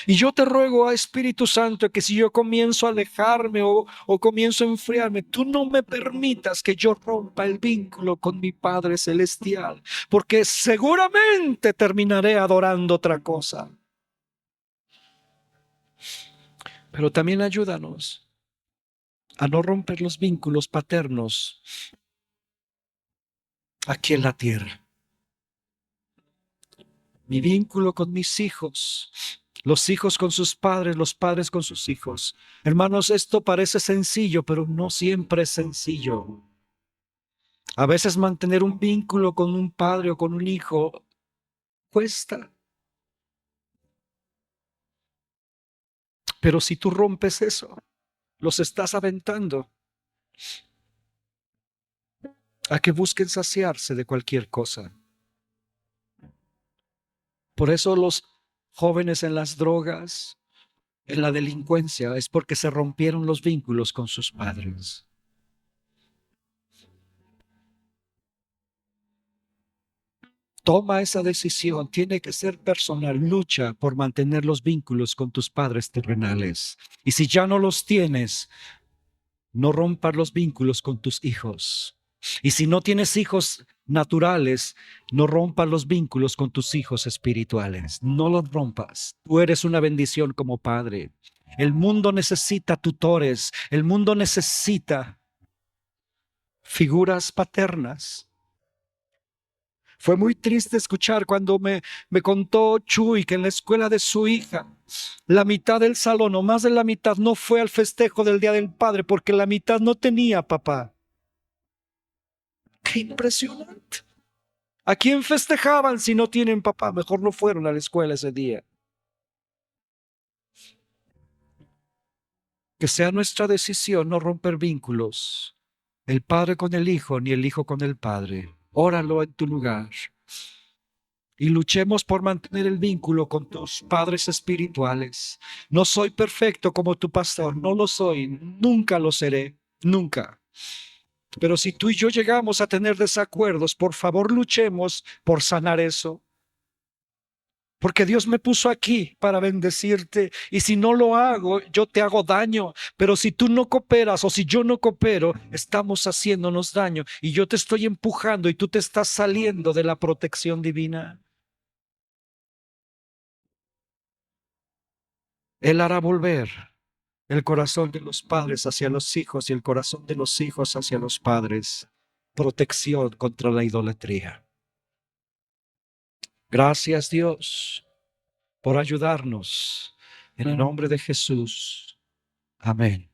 Y yo te ruego a Espíritu Santo que si yo comienzo a alejarme o comienzo a enfriarme, tú no me permitas que yo rompa el vínculo con mi Padre Celestial, porque seguramente terminaré adorando otra cosa. Pero también ayúdanos a no romper los vínculos paternos aquí en la tierra. Mi vínculo con mis hijos, los hijos con sus padres, los padres con sus hijos. Hermanos, esto parece sencillo, pero no siempre es sencillo. A veces mantener un vínculo con un padre o con un hijo cuesta. Pero si tú rompes eso, los estás aventando a que busquen saciarse de cualquier cosa. Por eso los jóvenes en las drogas, en la delincuencia, es porque se rompieron los vínculos con sus padres. Toma esa decisión, tiene que ser personal. Lucha por mantener los vínculos con tus padres terrenales. Y si ya no los tienes, no rompas los vínculos con tus hijos. Y si no tienes hijos naturales, no rompas los vínculos con tus hijos espirituales. No los rompas. Tú eres una bendición como padre. El mundo necesita tutores. El mundo necesita figuras paternas. Fue muy triste escuchar cuando me contó Chuy que en la escuela de su hija, la mitad del salón o más de la mitad no fue al festejo del Día del Padre porque la mitad no tenía papá. ¡Qué impresionante! ¿A quién festejaban si no tienen papá? Mejor no fueron a la escuela ese día. Que sea nuestra decisión no romper vínculos, el padre con el hijo, ni el hijo con el padre. Óralo en tu lugar. Y luchemos por mantener el vínculo con tus padres espirituales. No soy perfecto como tu pastor, no lo soy, nunca lo seré, nunca. Pero si tú y yo llegamos a tener desacuerdos, por favor luchemos por sanar eso. Porque Dios me puso aquí para bendecirte y si no lo hago, yo te hago daño. Pero si tú no cooperas o si yo no coopero, estamos haciéndonos daño y yo te estoy empujando y tú te estás saliendo de la protección divina. Él hará volver el corazón de los padres hacia los hijos y el corazón de los hijos hacia los padres. Protección contra la idolatría. Gracias, Dios, por ayudarnos. En el nombre de Jesús. Amén.